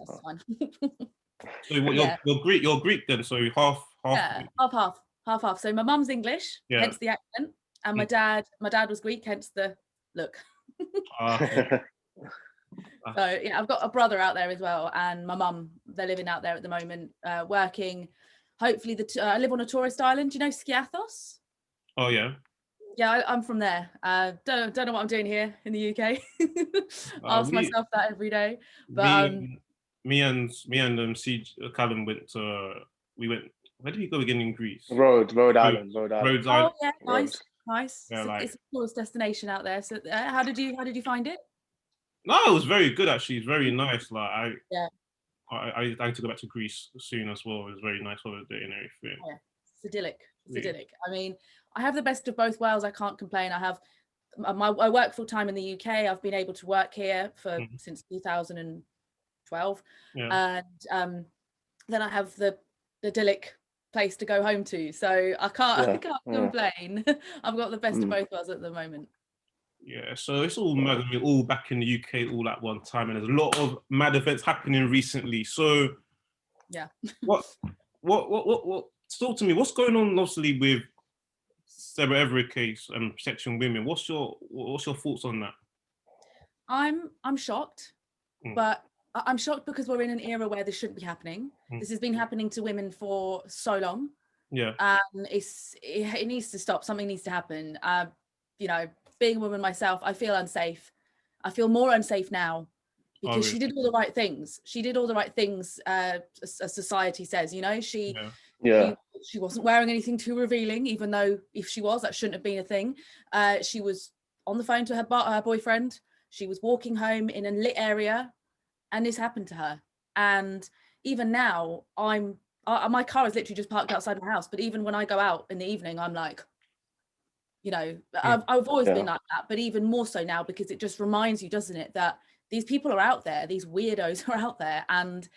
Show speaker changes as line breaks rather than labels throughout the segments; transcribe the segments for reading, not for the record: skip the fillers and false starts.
That's fine.
So what,
Yeah.
you're Greek then, so half.
Yeah, half. So my mum's English,
Yeah.
hence the accent, and my dad was Greek, hence the look.
Okay.
So yeah, I've got a brother out there as well, and my mum, they're living out there at the moment, working. Hopefully, I live on a tourist island. Do you know Skiathos?
Oh yeah.
Yeah, I'm from there. Don't know what I'm doing here in the UK. Ask
We
myself that every day. But
me me and Siege Callum we went, where did we go again in Greece?
Rhode Island.
Rhodes
oh
Island.
yeah, nice.
Yeah,
It's a tourist destination out there. So how did you find it?
No, it was very good actually. It's very nice. Like
Yeah.
I like to go back to Greece soon as well. It was very nice holiday and everything.
Yeah, it's idyllic. It's idyllic. I mean, I have the best of both worlds. I can't complain. I work full time in the UK. I've been able to work here since 2012, and then I have the idyllic place to go home to. So I can't complain. I've got the best of both worlds at the moment.
Yeah, so it's all mad. We're all back in the UK all at one time, and there's a lot of mad events happening recently. So
yeah,
what? Talk to me. What's going on, obviously, with Sarah Everard case and protecting women? What's your thoughts on that?
I'm shocked, but I'm shocked because we're in an era where this shouldn't be happening. This has been happening to women for so long.
Yeah,
and it needs to stop. Something needs to happen. You know, being a woman myself, I feel unsafe. I feel more unsafe now because she did all the right things. She did all the right things, as society says. You know, she wasn't wearing anything too revealing, even though if she was, that shouldn't have been a thing. She was on the phone to her boyfriend. She was walking home in a lit area, and this happened to her. And even now, my car is literally just parked outside my house. But even when I go out in the evening, I'm like, you know, I've always been like that, but even more so now, because it just reminds you, doesn't it, that these people are out there, these weirdos are out there, and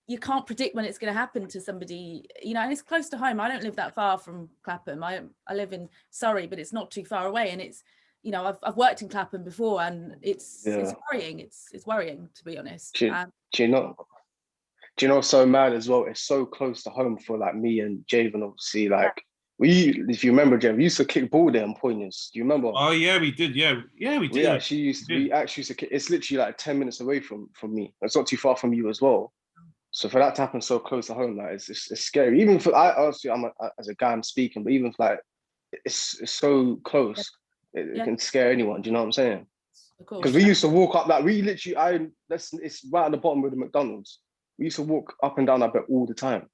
you can't predict when it's going to happen to somebody, you know. And it's close to home. I don't live that far from Clapham. I live in Surrey, but it's not too far away. And it's, you know, I've worked in Clapham before, and it's worrying. It's worrying, to be honest.
Do you know what's so mad as well? It's so close to home for like me and Javen, obviously. Like if you remember, Javen, we used to kick ball there in Pointers. Do you remember?
Oh yeah, we did. Yeah, we did.
We actually used to kick. It's literally like 10 minutes away from me. It's not too far from you as well. So for that to happen so close to home, like it's scary. Even for obviously as a guy I'm speaking, but even for like it's so close, it can scare anyone. Do you know what I'm saying? Because we used to walk up, like we literally, it's right at the bottom of the McDonald's. We used to walk up and down that bit all the time.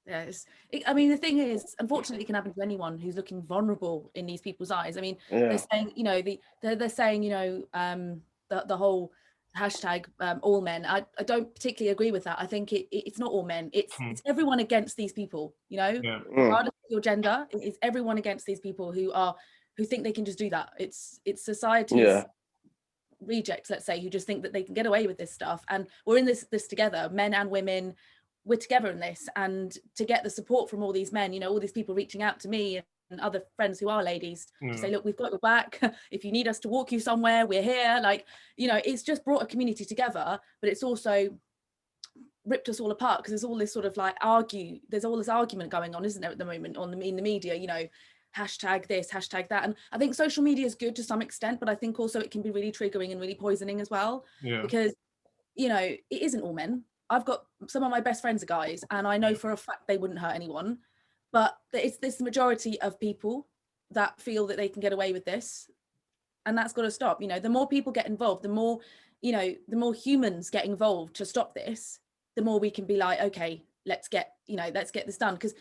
Yeah, I mean, the thing is, unfortunately, it can happen to anyone who's looking vulnerable in these people's eyes. I mean, they're saying, you know, they're saying, you know, the whole hashtag all men. I don't particularly agree with that. I think it's not all men. It's everyone against these people. You know, regardless of your gender, it's everyone against these people who think they can just do that. It's society's rejects, let's say, who just think that they can get away with this stuff. And we're in this together, men and women. We're together in this, and to get the support from all these men, you know, all these people reaching out to me and other friends who are ladies to say, look, we've got your back. If you need us to walk you somewhere, we're here. Like, you know, it's just brought a community together, but it's also ripped us all apart, because there's all this sort of like there's all this argument going on, isn't there, at the moment in the media, you know, hashtag this, hashtag that. And I think social media is good to some extent, but I think also it can be really triggering and really poisoning as well, because, you know, it isn't all men. I've got some of my best friends are guys, and I know for a fact they wouldn't hurt anyone, but it's this majority of people that feel that they can get away with this, and that's got to stop. You know, the more people get involved, the more, you know, the more humans get involved to stop this, the more we can be like, okay, let's get this done. Because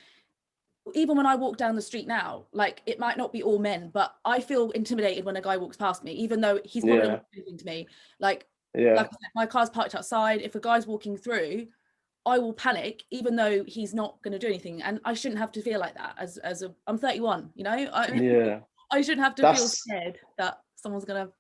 even when I walk down the street now, like, it might not be all men, but I feel intimidated when a guy walks past me, even though he's probably not doing anything to me. Like I said, my car's parked outside. If a guy's walking through, I will panic, even though he's not going to do anything. And I shouldn't have to feel like that I'm 31, you know? I shouldn't have to feel scared that someone's going to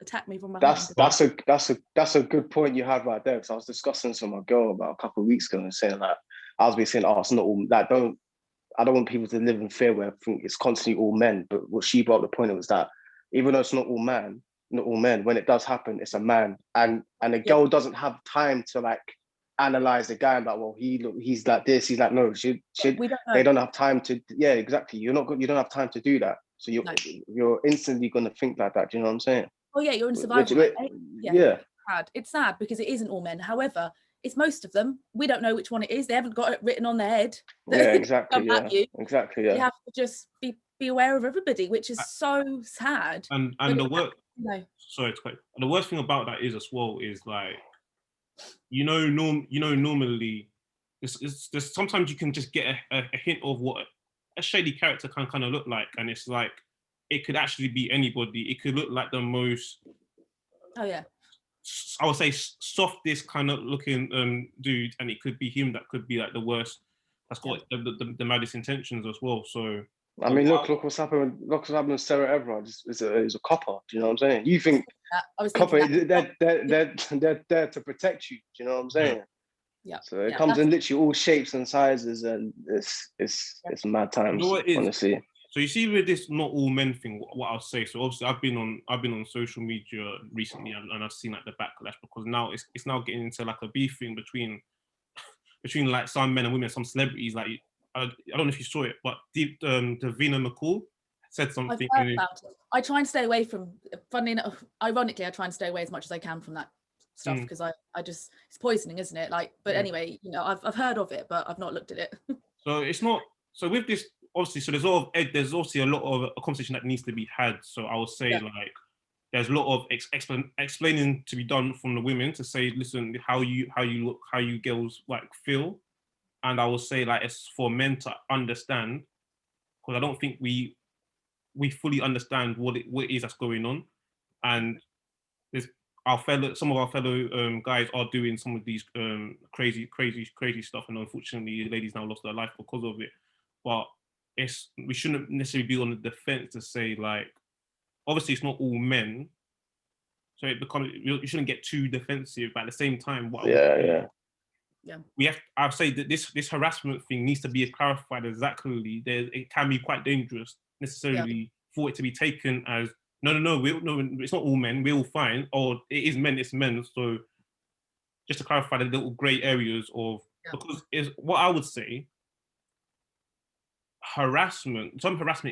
attack me from behind.
That's a good point you had right there, because I was discussing this with my girl about a couple of weeks ago and saying, like, I was saying, it's not all, like, I don't want people to live in fear where I think it's constantly all men. But what she brought up the point was that even though it's not all men, when it does happen, it's a man, and a girl doesn't have time to like analyze the guy about, well, he's like this, he's like, no,
We don't know.
they don't have time to, yeah, exactly. You don't have time to do that. So you're instantly going to think like that. Do you know what I'm saying?
Oh yeah, you're in survival mode.
Yeah.
It's sad because it isn't all men. However, it's most of them. We don't know which one it is. They haven't got it written on their head.
Yeah, exactly.
Yeah,
exactly. Yeah.
You have to just be aware of everybody, which is so sad.
And the work. Sorry, the worst thing about that is as well is like, normally, there's sometimes you can just get a hint of what a shady character can kind of look like, and it's like it could actually be anybody. It could look like the most.
Oh yeah.
I would say softest kind of looking dude, and it could be him that could be like the worst. That's got the maddest intentions as well. So
I mean, look what's happened. Look what's happened with Sarah Everard. Is a copper. Do you know what I'm saying? You think copper? They're there to protect you. Do you know what I'm saying?
Yeah.
So it comes in literally all shapes and sizes, and it's mad times. You know what it is? Honestly.
So you see with this not all men thing, what I'll say. So obviously I've been on social media recently, and I've seen like the backlash, because now it's now getting into like a beef thing between like some men and women, some celebrities. Like I don't know if you saw it, but Davina McCall said something.
I've heard about it. I try and stay away from. Funny enough, ironically, I try and stay away as much as I can from that stuff, because I just, it's poisoning, isn't it? Like, but anyway, I've heard of it, but I've not looked at it.
So it's not. So with this. Obviously, so there's obviously a lot of a conversation that needs to be had. So I would say like there's a lot of explaining to be done from the women to say, listen, how you look, how you girls like feel, and I would say like it's for men to understand, because I don't think we fully understand what it is that's going on, and there's some of our fellow guys are doing some of these crazy stuff, and unfortunately, ladies now lost their life because of it, but. We shouldn't necessarily be on the defense to say like, obviously it's not all men, so it becomes, you shouldn't get too defensive. But at the same time, I'd say that this harassment thing needs to be clarified exactly. It can be quite dangerous necessarily for it to be taken as no, it's not all men. We're all fine, or it is men. It's men. So just to clarify the little grey areas of because is what I would say. Harassment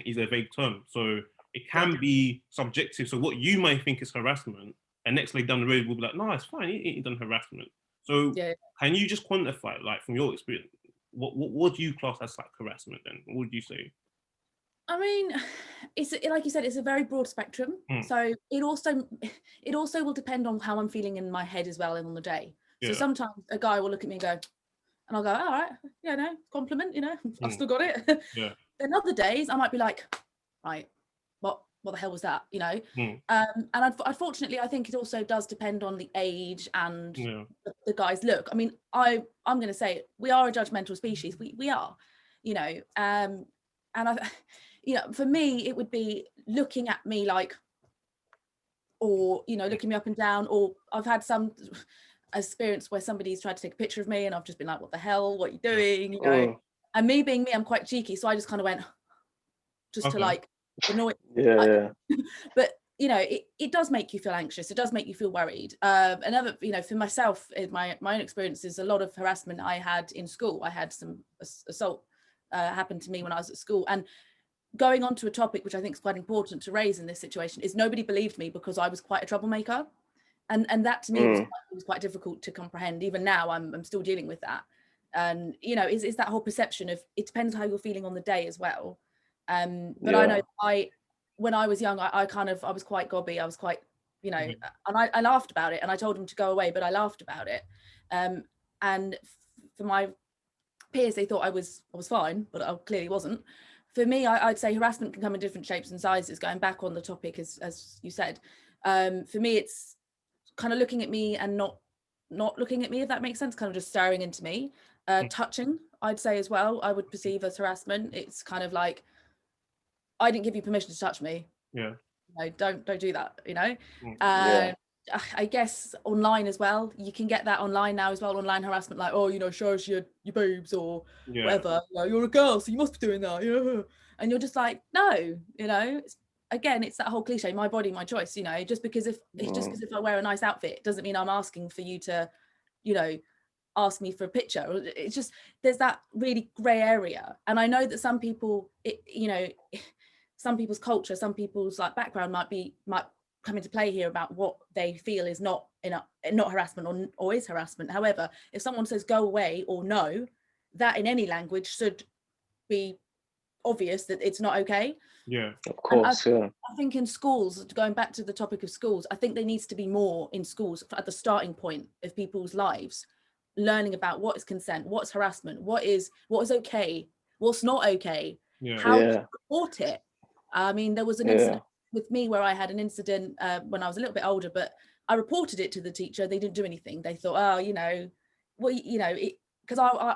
is a vague term, so it can be subjective. So what you might think is harassment, and next lady down the road will be like, no, it's fine, he done harassment. So can you just quantify, like from your experience, what do you class as like harassment then? What would you say?
I mean, it's like you said, it's a very broad spectrum. So it also will depend on how I'm feeling in my head as well and on the day. So sometimes a guy will look at me and go, and I'll go, all right, compliment, I've still got it. Then other days I might be like, right, what the hell was that, And unfortunately, I think it also does depend on the age and the guy's look. I mean, I'm going to say we are a judgmental species. We are, and for me, it would be looking at me like, or, looking me up and down, or I've had some experience where somebody's tried to take a picture of me and I've just been like, what the hell, what are you doing, and me being me, I'm quite cheeky, so I just kind of went to like annoy but it does make you feel anxious, it does make you feel worried. Another, for myself, in my own experience is a lot of harassment I had in school. I had some assault happen to me when I was at school, and going on to a topic which I think is quite important to raise in this situation is nobody believed me because I was quite a troublemaker. And that to me was quite difficult to comprehend. Even now, I'm still dealing with that. And is that whole perception of it depends how you're feeling on the day as well. But I know when I was young, I was quite gobby. I was quite, and I laughed about it. And I told him to go away, but I laughed about it. And for my peers, they thought I was fine, but I clearly wasn't. For me, I'd say harassment can come in different shapes and sizes. Going back on the topic, as you said, for me, it's kind of looking at me and not looking at me, if that makes sense, kind of just staring into me. Touching, I'd say as well, I would perceive as harassment. It's kind of like, I didn't give you permission to touch me. Don't do that, I guess online as well, you can get that online now as well, online harassment, like, show us your boobs or whatever, you're a girl, so you must be doing that, and you're just like, no, again, it's that whole cliche, my body, my choice, just because if I wear a nice outfit, it doesn't mean I'm asking for you to, ask me for a picture. It's just, there's that really grey area. And I know that some people, you know, some people's culture, some people's like background might come into play here about what they feel is not harassment or is harassment. However, if someone says go away or no, that in any language should be obvious that it's not okay.
Yeah,
of course. I
think in schools, going back to the topic of schools, I think there needs to be more in schools at the starting point of people's lives, learning about what is consent, what's harassment, what is okay, what's not okay, how to report it. I mean, there was an incident with me where I had an incident when I was a little bit older, but I reported it to the teacher. They didn't do anything. They thought, oh, you know, well, you know, because I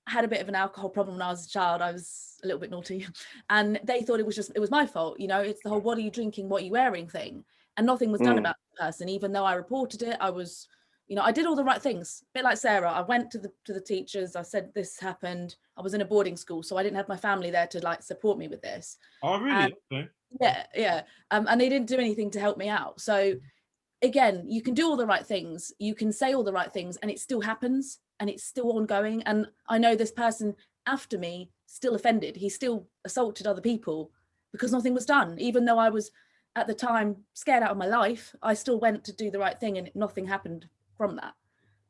had a bit of an alcohol problem when I was a child. I was a little bit naughty, and they thought it was my fault. You know, it's the whole what are you drinking, what are you wearing thing, and nothing was done about the person. Even though I reported it, I was, you know, I did all the right things. A bit like Sarah, I went to the teachers. I said this happened. I was in a boarding school, so I didn't have my family there to like support me with this.
Oh, really?
And, yeah. And they didn't do anything to help me out. So again, you can do all the right things, you can say all the right things, and it still happens, and it's still ongoing. And I know this person after me still offended. He still assaulted other people because nothing was done. Even though I was at the time scared out of my life, I still went to do the right thing, and nothing happened from that.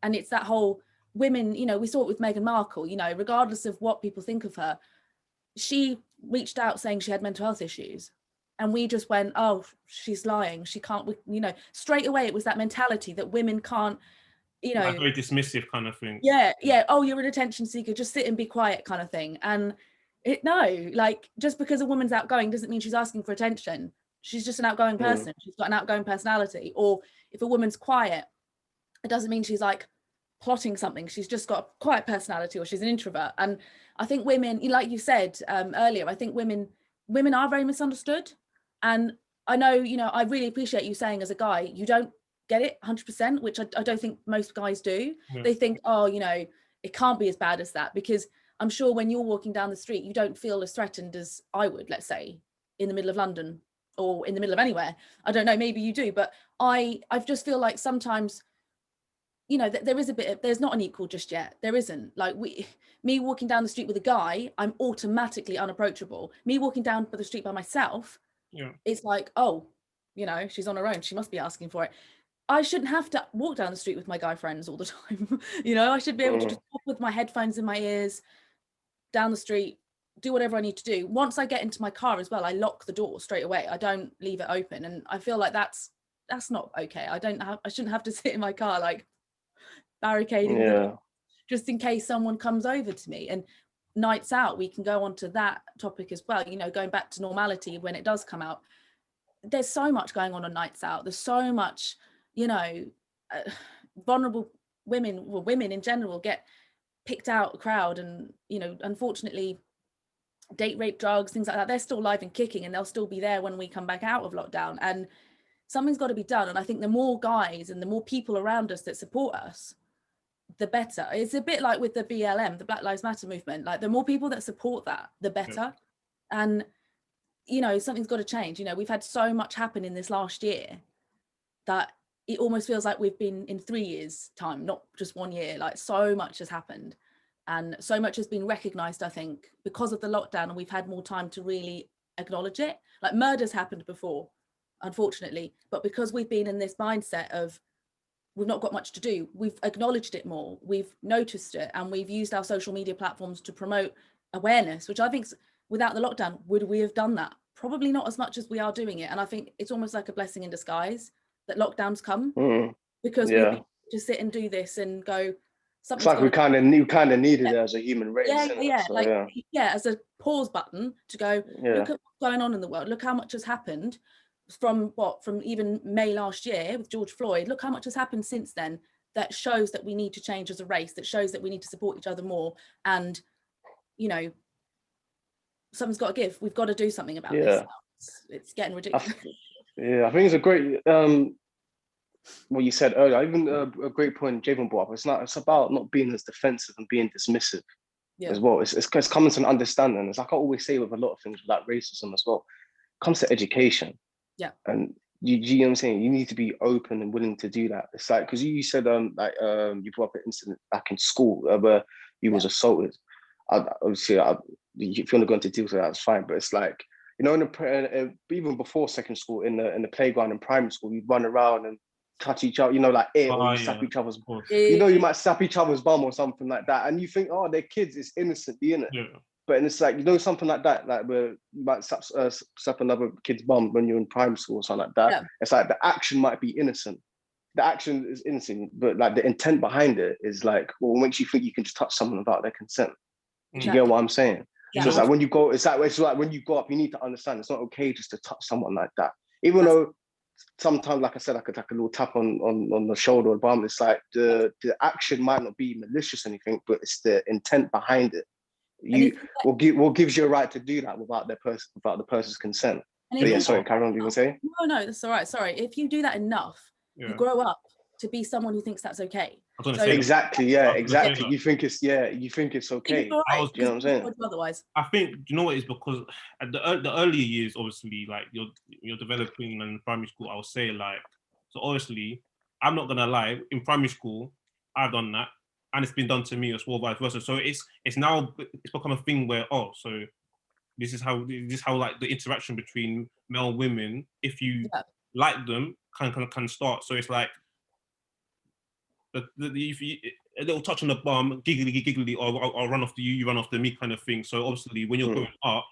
And it's that whole women, you know, we saw it with Meghan Markle, you know, regardless of what people think of her, she reached out saying she had mental health issues, and we just went, oh, she's lying, she can't, you know, straight away it was that mentality that women can't, you know,
like very dismissive kind of thing.
Yeah, oh, you're an attention seeker, just sit and be quiet kind of thing. And no, like, just because a woman's outgoing doesn't mean she's asking for attention. She's just an outgoing person. She's got an outgoing personality. Or if a woman's quiet, it doesn't mean she's like plotting something. She's just got a quiet personality, or she's an introvert. And I think women, like you said earlier, I think women are very misunderstood. And I know, you know, I really appreciate you saying as a guy, you don't get it 100%, which I don't think most guys do. They think, oh, you know, it can't be as bad as that, because I'm sure when you're walking down the street, you don't feel as threatened as I would, let's say, in the middle of London or in the middle of anywhere. I don't know, maybe you do, but I just feel like sometimes, you know, there is a bit of, there's not an equal just yet. There isn't. Like me walking down the street with a guy, I'm automatically unapproachable. Me walking down the street by myself, it's like, oh, you know, she's on her own, she must be asking for it. I shouldn't have to walk down the street with my guy friends all the time. You know, I should be able to just walk with my headphones in my ears down the street, do whatever I need to do. Once I get into my car as well, I lock the door straight away. I don't leave it open. And I feel like that's not okay. I shouldn't have to sit in my car like barricading the door, just in case someone comes over to me. And nights out, we can go on to that topic as well, you know, going back to normality when it does come out. There's so much going on nights out. There's so much, you know, vulnerable women, well, women in general get picked out a crowd, and, you know, unfortunately, date rape, drugs, things like that, they're still alive and kicking, and they'll still be there when we come back out of lockdown. And something's got to be done. And I think the more guys and the more people around us that support us, the better. It's a bit like with the BLM, the Black Lives Matter movement, like the more people that support that, the better. And, you know, something's got to change. You know, we've had so much happen in this last year that it almost feels like we've been in 3 years' time, not just 1 year. Like, so much has happened, and so much has been recognized, I think, because of the lockdown, and we've had more time to really acknowledge it. Like, murders happened before, unfortunately, but because we've been in this mindset of we've not got much to do, we've acknowledged it more, we've noticed it, and we've used our social media platforms to promote awareness, which I think without the lockdown, would we have done that? Probably not as much as we are doing it. And I think it's almost like a blessing in disguise that lockdowns come, because we've been to sit and do this and go,
it's like we kind of needed it as a human race.
As a pause button to go, look at what's going on in the world, look how much has happened from even May last year with George Floyd. Look how much has happened since then, that shows that we need to change as a race, that shows that we need to support each other more. And, you know, something's got to give. We've got to do something about this. It's getting ridiculous.
I think it's a great what you said earlier, even a great point Javon brought up. It's about not being as defensive and being dismissive as well. It's coming to an understanding. It's like I always say with a lot of things like racism as well, it comes to education. And you know what I'm saying? You need to be open and willing to do that. It's like, because you said you brought up an incident back in school where you was assaulted. Obviously, if you want to go into details, that's fine. But it's like, you know, even before second school, in the playground in primary school, you'd run around and touch each other, you know, like or you slap each other's, you know, you might slap each other's bum or something like that, and you think, oh, they're kids, it's innocent, innit?
Yeah.
But it's like, you know, something like that, like where you might slap another kid's bum when you're in primary school or something like that. Yeah. It's like the action might be innocent. The action is innocent, but like the intent behind it is like, well, what makes you think you can just touch someone without their consent? Do you get what I'm saying? Yeah. So it's like when you go, it's like when you go up, you need to understand it's not okay just to touch someone like that. Even though sometimes, like I said, I could take a little tap on the shoulder or bum. It's like the action might not be malicious or anything, but it's the intent behind it. What gives you a right to do that without the person's consent? Yeah, sorry, carry on. You were saying?
No, that's all right. Sorry, if you do that enough, you grow up to be someone who thinks that's okay.
So, exactly. Yeah, exactly. You think it's okay. You know what I'm saying?
Otherwise,
I think you know what is because at the earlier years, obviously, like you're developing in primary school. I would say like, so obviously, I'm not gonna lie. In primary school, I've done that. And it's been done to me as well, vice versa. So it's become a thing where, oh, so this is how like the interaction between male and women, if you like them, can start. So it's like if you, a little touch on the bum, giggly, or I'll run after you, you run after me, kind of thing. So obviously, when you're growing up,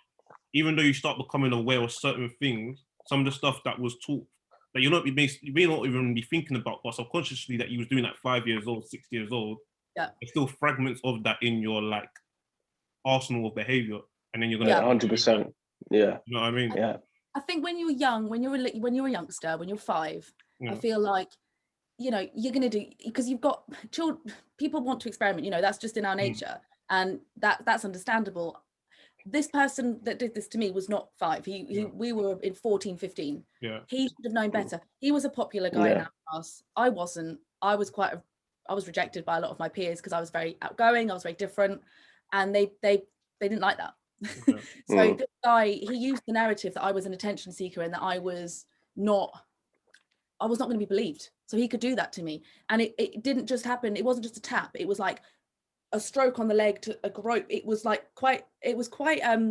even though you start becoming aware of certain things, some of the stuff that was taught that you may not even be thinking about, but subconsciously that you was doing at 5 years old, 6 years old.
Yeah.
There's still fragments of that in your like arsenal of behavior, and then you're gonna
100%. Yeah,
you know what I mean?
Yeah.
I think when you're young, when you're a youngster, when you're 5, I feel like, you know, you're gonna do, because you've got children. People want to experiment. You know, that's just in our nature, and that's understandable. This person that did this to me was not 5. We were in 14, 15.
Yeah.
He should have known better. He was a popular guy in our class. I wasn't. I was rejected by a lot of my peers because I was very outgoing, I was very different, and they didn't like that. Okay. So this guy, he used the narrative that I was an attention seeker and that I was not going to be believed. So he could do that to me. And it didn't just happen. It wasn't just a tap. It was like a stroke on the leg to a grope. It was quite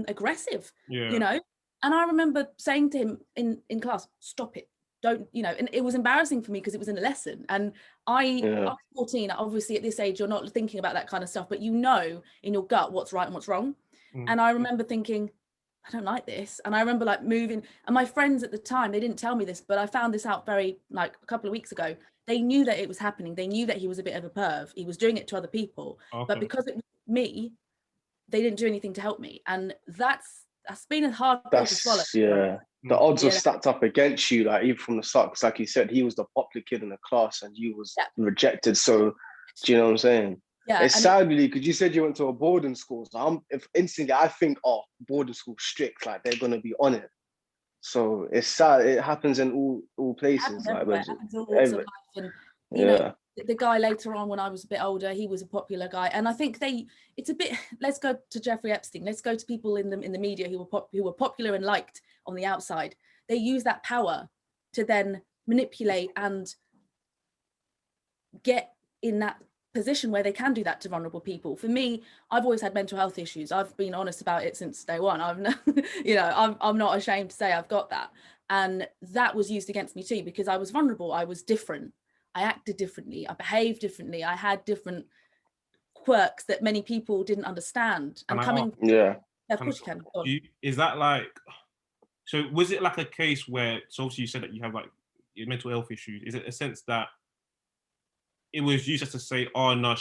aggressive, you know? And I remember saying to him in class, stop it. Don't, you know, and it was embarrassing for me because it was in a lesson. And I was 14, obviously at this age, you're not thinking about that kind of stuff, but you know in your gut what's right and what's wrong. And I remember thinking, I don't like this. And I remember like moving, and my friends at the time, they didn't tell me this, but I found this out like a couple of weeks ago. They knew that it was happening. They knew that he was a bit of a perv. He was doing it to other people, but because it was me, they didn't do anything to help me. And that's been a hard pill to swallow.
Yeah. The odds are stacked up against you, like even from the start, because like you said, he was the popular kid in the class and you was rejected. So do you know what I'm saying? Yeah. It's sadly, because you said you went to a boarding school. So if instantly I think, oh, boarding school strict, like they're gonna be on it. So it's sad. It happens in all places. It happens all walks of life.
And you know, the guy later on, when I was a bit older, he was a popular guy. And I think it's a bit, let's go to Jeffrey Epstein. Let's go to people in the media who were popular and liked on the outside. They use that power to then manipulate and get in that position where they can do that to vulnerable people. For me, I've always had mental health issues. I've been honest about it since day one. I'm not ashamed to say I've got that. And that was used against me too, because I was vulnerable. I was different. I acted differently. I behaved differently. I had different quirks that many people didn't understand. And of course you can.
Is that like, so was it like a case where, so obviously you said that you have like your mental health issues. Is it a sense that it was used just to say, oh no,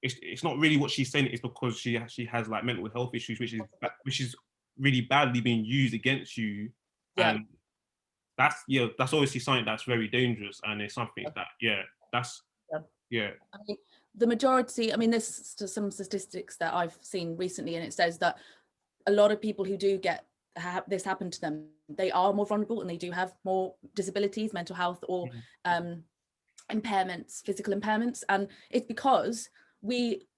it's not really what she's saying, it's because she has like mental health issues, which is really badly being used against you. And that's obviously something that's very dangerous, and it's something that I mean,
the majority, I mean, there's some statistics that I've seen recently, and it says that a lot of people who do get this happen to them, they are more vulnerable and they do have more disabilities, mental health, or impairments, physical impairments. And it's because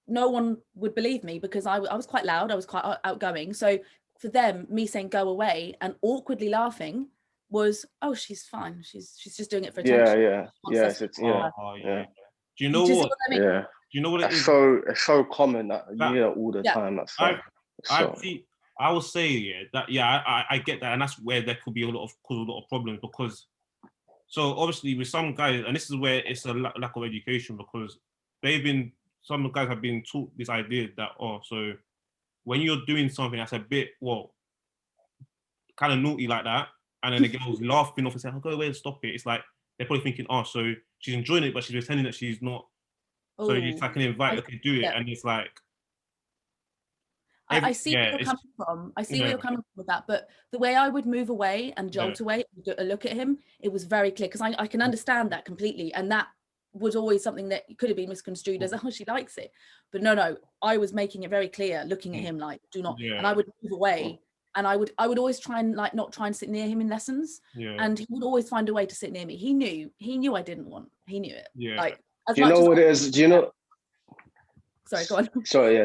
no one would believe me, because I was quite loud, I was quite outgoing. So for them, me saying go away and awkwardly laughing was, oh, she's fine. She's just doing it for
Yeah,
attention.
yeah, yeah, yeah,
yeah. Do you know
Do you see
what?
what I mean?
yeah.
Do you know what it
It's
is?
so common that you hear it all the time. That stuff.
I will say I get that, and that's where there could be a lot of problems, because so obviously with some guys, and this is where it's a lack of education, because some guys have been taught this idea that, oh, so when you're doing something that's a bit kind of naughty like that, and then the girl's laughing off and saying, oh, go away and stop it, it's like they're probably thinking, oh, so she's enjoying it, but she's pretending that she's not. So it's like an invite, okay, do it, and it's like.
I see where you're coming from. I see where you're coming from with that, but the way I would move away and jolt away, look at him, it was very clear, because I can understand that completely, and that was always something that could have been misconstrued as, oh, she likes it, but no, I was making it very clear, looking at him like, do not, and I would move away, and I would always try and like not try and sit near him in lessons, and he would always find a way to sit near me. He knew I didn't want. He knew it. Like,
do you know what it is? Do you know?
Sorry, go on.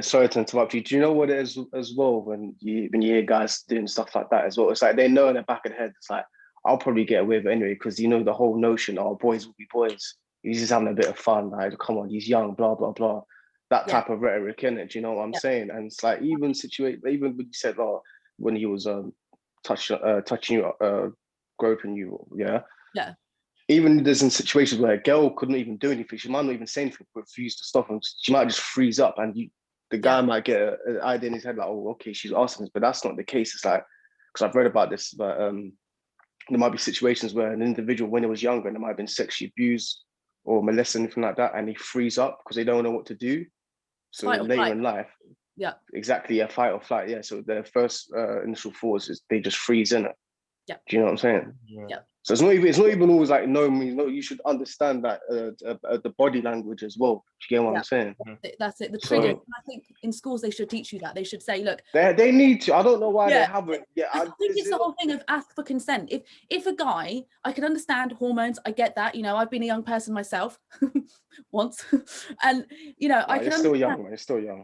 Sorry to interrupt you. Do you know what it is as well when you hear guys doing stuff like that as well? It's like they know in the back of the head, it's like, I'll probably get away with it anyway, because the whole notion, oh, boys will be boys. He's just having a bit of fun. Like, come on, he's young, blah, blah, blah. That type of rhetoric, innit? Do you know what I'm saying? And it's like, even when you said, oh, when he was touching you, groping you, yeah. Even there's in situations where a girl couldn't even do anything. She might not even say anything, but refuse to stop him. She might just freeze up, and the guy might get an idea in his head like, oh, okay, she's asking this, but that's not the case. It's like, because I've read about this, but there might be situations where an individual, when he was younger, and there might have been sexually abused or molested, anything like that, and they freeze up because they don't know what to do. So later in life, exactly, fight or flight. Yeah, so their first initial thoughts is they just freeze in it. Do you know what I'm saying? So it's not even always like you should understand that the body language as well. Do you get what I'm saying?
That's it. The triggers. I think in schools they should teach you that. They should say, look,
they need to. I don't know why they haven't.
I think it's the whole thing of ask for consent. If a guy, I can understand hormones. I get that. I've been a young person myself once, and I can.
You're still young, man. You're still young.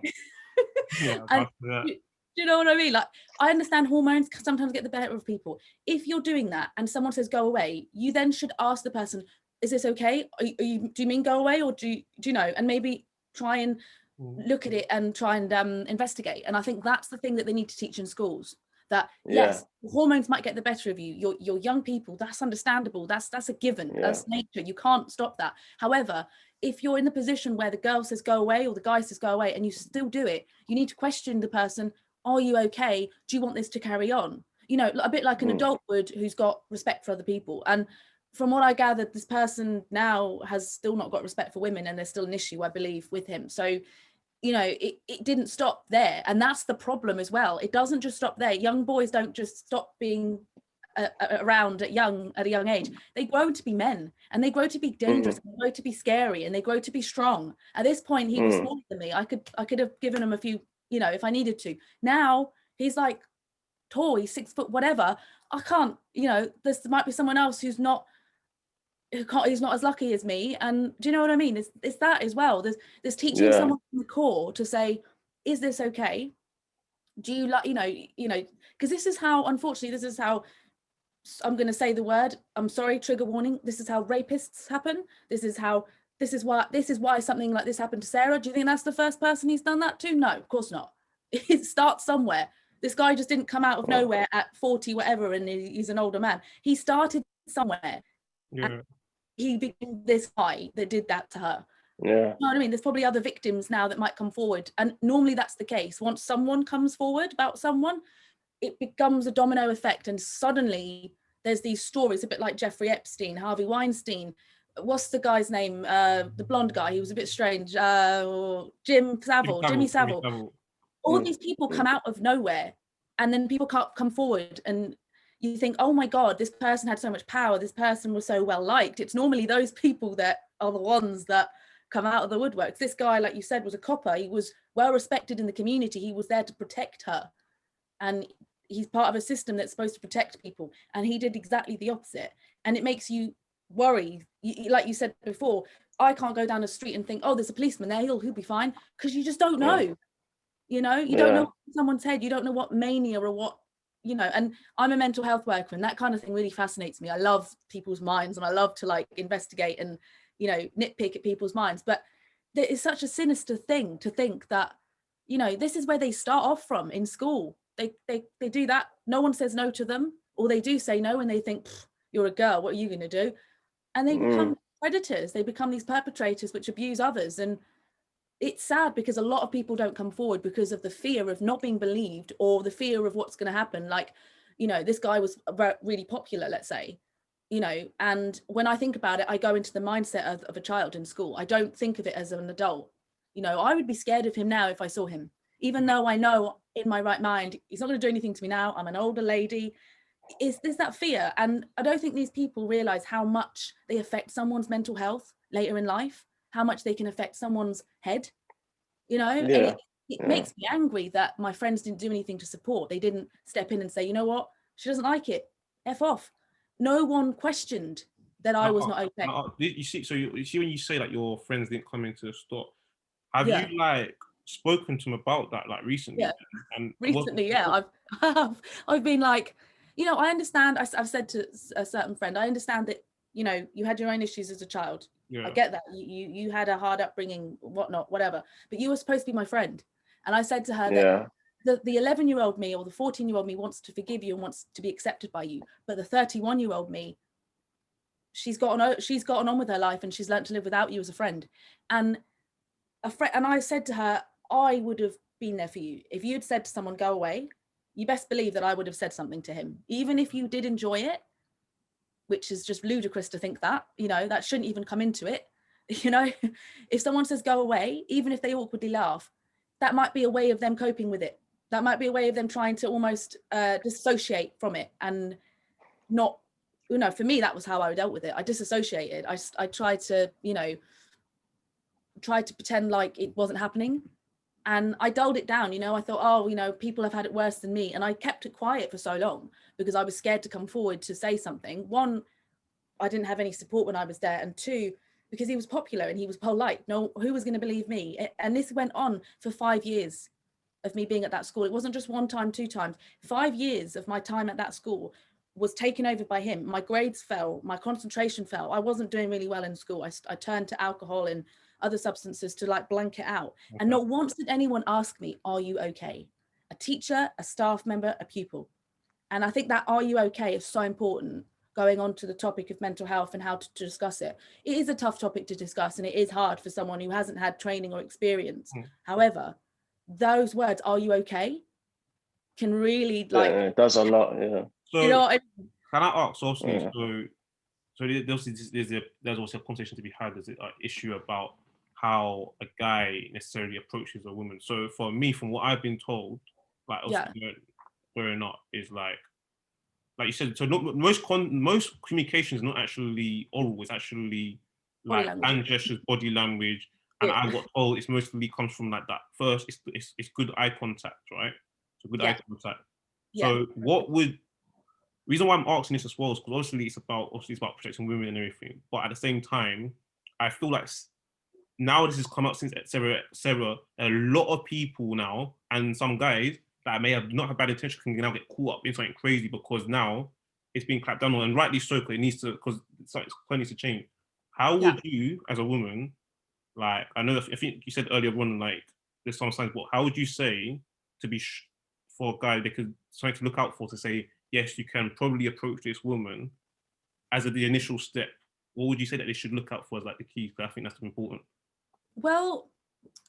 Do you know what I mean? Like, I understand hormones sometimes get the better of people. If you're doing that and someone says go away, you then should ask the person, is this okay? Do you mean go away, or do you know? And maybe try and look at it and try and investigate. And I think that's the thing that they need to teach in schools. That yes, hormones might get the better of you. You're young people. That's understandable. That's a given. That's nature. You can't stop that. However, if you're in the position where the girl says go away or the guy says go away and you still do it, you need to question the person. Are you okay? Do you want this to carry on? A bit like an adult would, who's got respect for other people. And from what I gathered, this person now has still not got respect for women, and there's still an issue, I believe, with him. So, it didn't stop there. And that's the problem as well. It doesn't just stop there. Young boys don't just stop being around at a young age. They grow to be men, and they grow to be dangerous, and they grow to be scary, and they grow to be strong. At this point, he was smaller than me. I could have given him a few, if I needed to. Now he's like tall, he's 6 foot, whatever. I can't, there might be someone else who's not as lucky as me. And do you know what I mean? It's that as well. There's teaching someone from the core to say, is this okay? Do you like, because this is how I'm going to say the word, I'm sorry, trigger warning. This is how rapists happen. This is why something like this happened to Sarah. Do you think that's the first person he's done that to? No, of course not. It starts somewhere. This guy just didn't come out of nowhere at 40, whatever, and he's an older man. He started somewhere. And he became this guy that did that to her. You know what I mean? There's probably other victims now that might come forward. And normally that's the case. Once someone comes forward about someone, it becomes a domino effect. And suddenly there's these stories, a bit like Jeffrey Epstein, Harvey Weinstein. What's the guy's name? The blonde guy, he was a bit strange. Jimmy Savile. All these people come out of nowhere, and then people can't come forward, and you think, oh my God, this person had so much power. This person was so well liked. It's normally those people that are the ones that come out of the woodworks. This guy, like you said, was a copper. He was well respected in the community. He was there to protect her, and he's part of a system that's supposed to protect people, and he did exactly the opposite. And it makes you worry. Like you said before, I can't go down the street and think, oh, there's a policeman there, he'll be fine, because you just don't know. You don't know someone's head. You don't know what mania or what you know, and I'm a mental health worker, and that kind of thing really fascinates me. I love people's minds, and I love to like investigate and, you know, nitpick at people's minds. But there is such a sinister thing to think that, you know, this is where they start off from in school. They do that. No one says no to them, or they do say no, and they think, you're a girl, what are you going to do? And they become predators. They become these perpetrators which abuse others. And it's sad because a lot of people don't come forward because of the fear of not being believed, or the fear of what's going to happen. Like, you know, this guy was really popular, let's say, you know, and when I think about it, I go into the mindset of a child in school. I don't think of it as an adult. You know, I would be scared of him now if I saw him, even though I know in my right mind, he's not going to do anything to me now. I'm an older lady. There's that fear. And I don't think these people realize how much they affect someone's mental health later in life, how much they can affect someone's head, you know. And it makes me angry that my friends didn't do anything to support. They didn't step in and say, you know what, she doesn't like it, F off. No one questioned that I was not okay.
You see, so you see when you say that your friends didn't come into the store, have you like spoken to them about that like recently?
Yeah. And recently, I've been like, you know, I understand. I've said to a certain friend, I understand that, you know, you had your own issues as a child. I get that. You had a hard upbringing, whatnot, whatever. But you were supposed to be my friend. And I said to her that the 11-year-old me or the 14-year-old me wants to forgive you and wants to be accepted by you. But the 31-year-old me, she's gotten on with her life, and she's learned to live without you as a friend. And I said to her, I would have been there for you. If you had said to someone, go away, you best believe that I would have said something to him, even if you did enjoy it, which is just ludicrous to think that, you know, that shouldn't even come into it. You know, if someone says go away, even if they awkwardly laugh, that might be a way of them coping with it. That might be a way of them trying to almost dissociate from it, and not, you know, for me, that was how I dealt with it. I disassociated. I tried to, you know, pretend like it wasn't happening. And I dulled it down, you know. I thought, oh, you know, people have had it worse than me. And I kept it quiet for so long because I was scared to come forward to say something. One, I didn't have any support when I was there. And two, because he was popular and he was polite. No, who was going to believe me? And this went on for 5 years of me being at that school. It wasn't just one time, 2 times. 5 years of my time at that school was taken over by him. My grades fell, my concentration fell. I wasn't doing really well in school. I turned to alcohol and other substances to like blank it out. Okay. And not once did anyone ask me, are you okay? A teacher, a staff member, a pupil. And I think that are you okay is so important, going on to the topic of mental health and how to discuss it. It is a tough topic to discuss, and it is hard for someone who hasn't had training or experience. However, those words, are you okay, can really like...
it does a lot,
So,
you know,
can I ask also, so there's also a conversation to be had, there's an issue about how a guy necessarily approaches a woman. So for me, from what I've been told, like growing up, is like you said, so most communication is not actually oral, it's actually like hand gestures, body language. And I got told it's mostly comes from like that. First, it's good eye contact, right? So good eye contact. So what would... reason why I'm asking this as well is because obviously it's about protecting women and everything. But at the same time, I feel like now this has come up since Sarah, a lot of people now, and some guys that may have not had bad intention, can now get caught up in something crazy because now it's being clapped down on, and rightly so, because it needs to, because something needs to change. How would you, as a woman, like, I think you said earlier on, like, there's some signs, but how would you say to be for a guy, because something to look out for, to say, yes, you can probably approach this woman as the initial step? What would you say that they should look out for as like the key? Because I think that's important.
Well,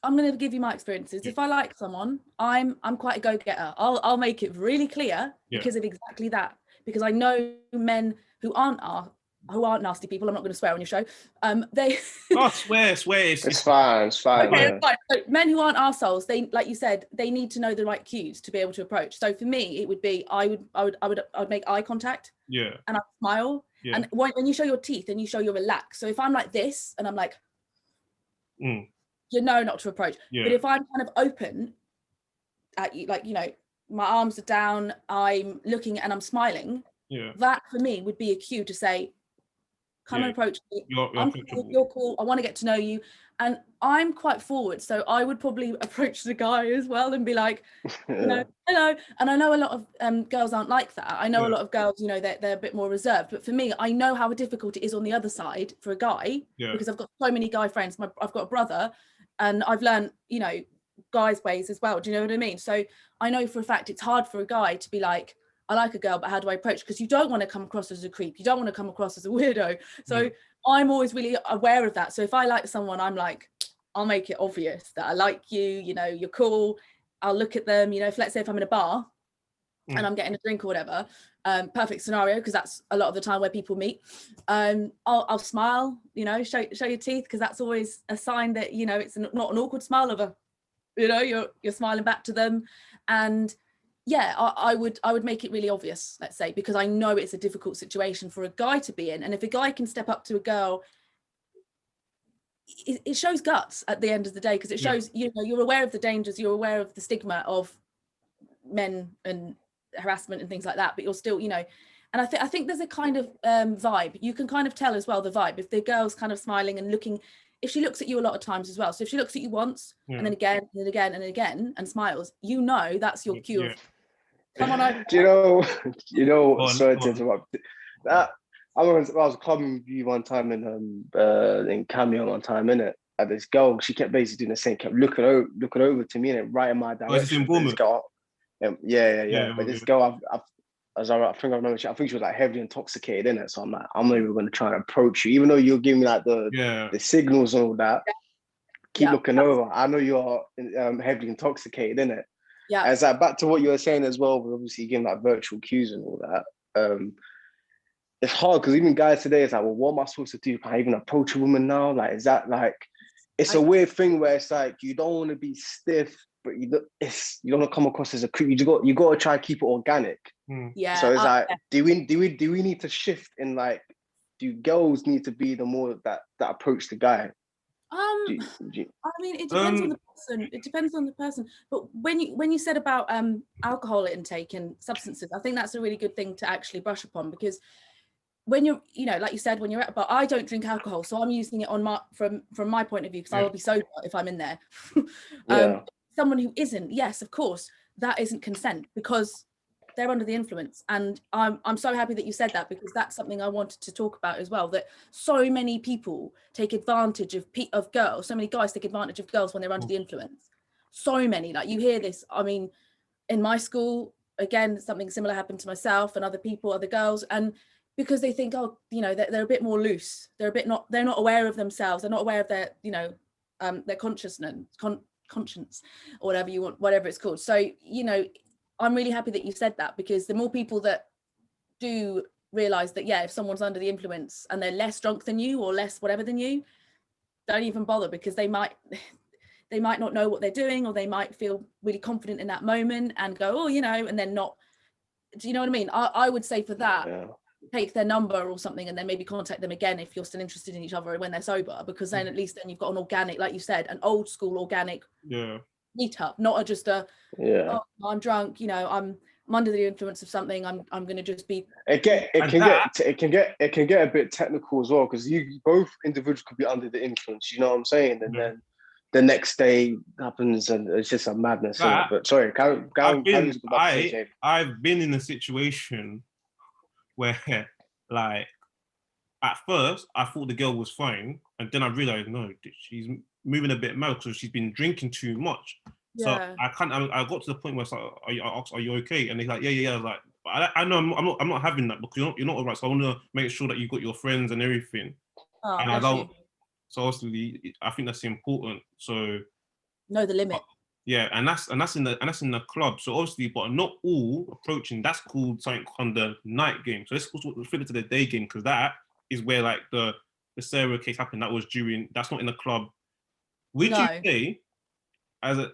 I'm going to give you my experiences. If I like someone, I'm quite a go-getter. I'll make it really clear because of exactly that. Because I know men who aren't nasty people. I'm not going to swear on your show. They... Oh,
swear.
It's fine.
Okay, fine. So men who aren't arseholes, they, like you said, they need to know the right cues to be able to approach. So for me, it would be I would make eye contact.
Yeah.
And I'd smile. Yeah. And when you show your teeth and you show you're relaxed. So if I'm like this and I'm like, you know not to approach. Yeah. But if I'm kind of open at you, like, you know, my arms are down, I'm looking and I'm smiling, that for me would be a cue to say, come and approach me.
You're
I'm cool, you're cool. I want to get to know you. And I'm quite forward, so I would probably approach the guy as well and be like, you know, hello. And I know a lot of girls aren't like that. I know a lot of girls, you know, they're a bit more reserved. But for me, I know how difficult it is on the other side for a guy, because I've got so many guy friends. I've got a brother, and I've learned, you know, guys' ways as well. Do you know what I mean? So I know for a fact it's hard for a guy to be like, I like a girl, but how do I approach? Because you don't want to come across as a creep. You don't want to come across as a weirdo. So I'm always really aware of that. So if I like someone, I'm like, I'll make it obvious that I like you, you know, you're cool. I'll look at them, you know, let's say if I'm in a bar and I'm getting a drink or whatever, perfect scenario, because that's a lot of the time where people meet. I'll smile, you know, show your teeth, because that's always a sign that, you know, it's not an awkward smile of a, you know, you're smiling back to them. And yeah, I would make it really obvious, let's say, because I know it's a difficult situation for a guy to be in. And if a guy can step up to a girl, it shows guts at the end of the day, because it shows, you know, you're aware of the dangers, you're aware of the stigma of men and harassment and things like that, but you're still, you know, and I think there's a kind of vibe. You can kind of tell as well the vibe. If the girl's kind of smiling and looking, if she looks at you a lot of times as well. So if she looks at you once and then again and again and again and smiles, you know that's your cue of, come on over.
Do you know, sorry to interrupt. That I was clubbing with you one time in Cameo one time, innit? And this girl, she kept basically doing the same, kept looking over to me and right in my direction. This girl, yeah. But this girl, I think I remember, I think she was like heavily intoxicated, innit? So I'm like, I'm not even going to try and approach you, even though you're giving me like the signals and all that. Keep looking over. I know you're heavily intoxicated, innit?
Yeah.
And it's like back to what you were saying as well, but obviously giving like virtual cues and all that. It's hard because even guys today, it's like, well, what am I supposed to do? Can I even approach a woman now? Like, is that like, it's a weird thing where it's like you don't want to be stiff, but you don't want to come across as a creep. You got to try to keep it organic.
Yeah.
So it's like, do we need to shift in, like, do girls need to be the more that approach the guy?
I mean, it depends on the person. It depends on the person. But when you said about alcohol intake and substances, I think that's a really good thing to actually brush upon, because when you're, you know, like you said, when you're at a bar, I don't drink alcohol, so I'm using it on from my point of view, because I will be sober if I'm in there. Someone who isn't, yes, of course, that isn't consent, because they're under the influence. And I'm so happy that you said that, because that's something I wanted to talk about as well, that so many people take advantage of girls, so many guys take advantage of girls when they're under the influence. So many, like you hear this, I mean, in my school, again, something similar happened to myself and other people, other girls, and because they think, oh, you know, they're a bit more loose, they're not aware of themselves, they're not aware of their, you know, their conscience or whatever you want, whatever it's called. So, you know, I'm really happy that you said that, because the more people that do realize that, yeah, if someone's under the influence and they're less drunk than you or less whatever than you, don't even bother, because they might not know what they're doing, or they might feel really confident in that moment and go, oh, you know, and then not. Do you know what I mean? I would say for that, take their number or something, and then maybe contact them again if you're still interested in each other when they're sober, because then at least then you've got an organic, like you said, an old school organic meetup, not just a oh, I'm drunk, you know, I'm under the influence of something, I'm going to just be. It
can get a bit technical as well, because you both individuals could be under the influence, you know what I'm saying, and then the next day happens and it's just a madness. But sorry,
I've been in a situation where, like, at first I thought the girl was fine, and then I realized no, she's moving a bit mad because she's been drinking too much. So I got to the point where it's like, are you okay? And they're like, yeah. I was like, I know I'm not having that, because you're not all right. So I want to make sure that you've got your friends and everything. And I don't. So obviously, I think that's important. So
know the limit.
And that's in the club. So obviously, but not all approaching. That's called something on the night game. So let's flip it to the day game, because that is where like the Sarah case happened. That's not in the club. Would you say,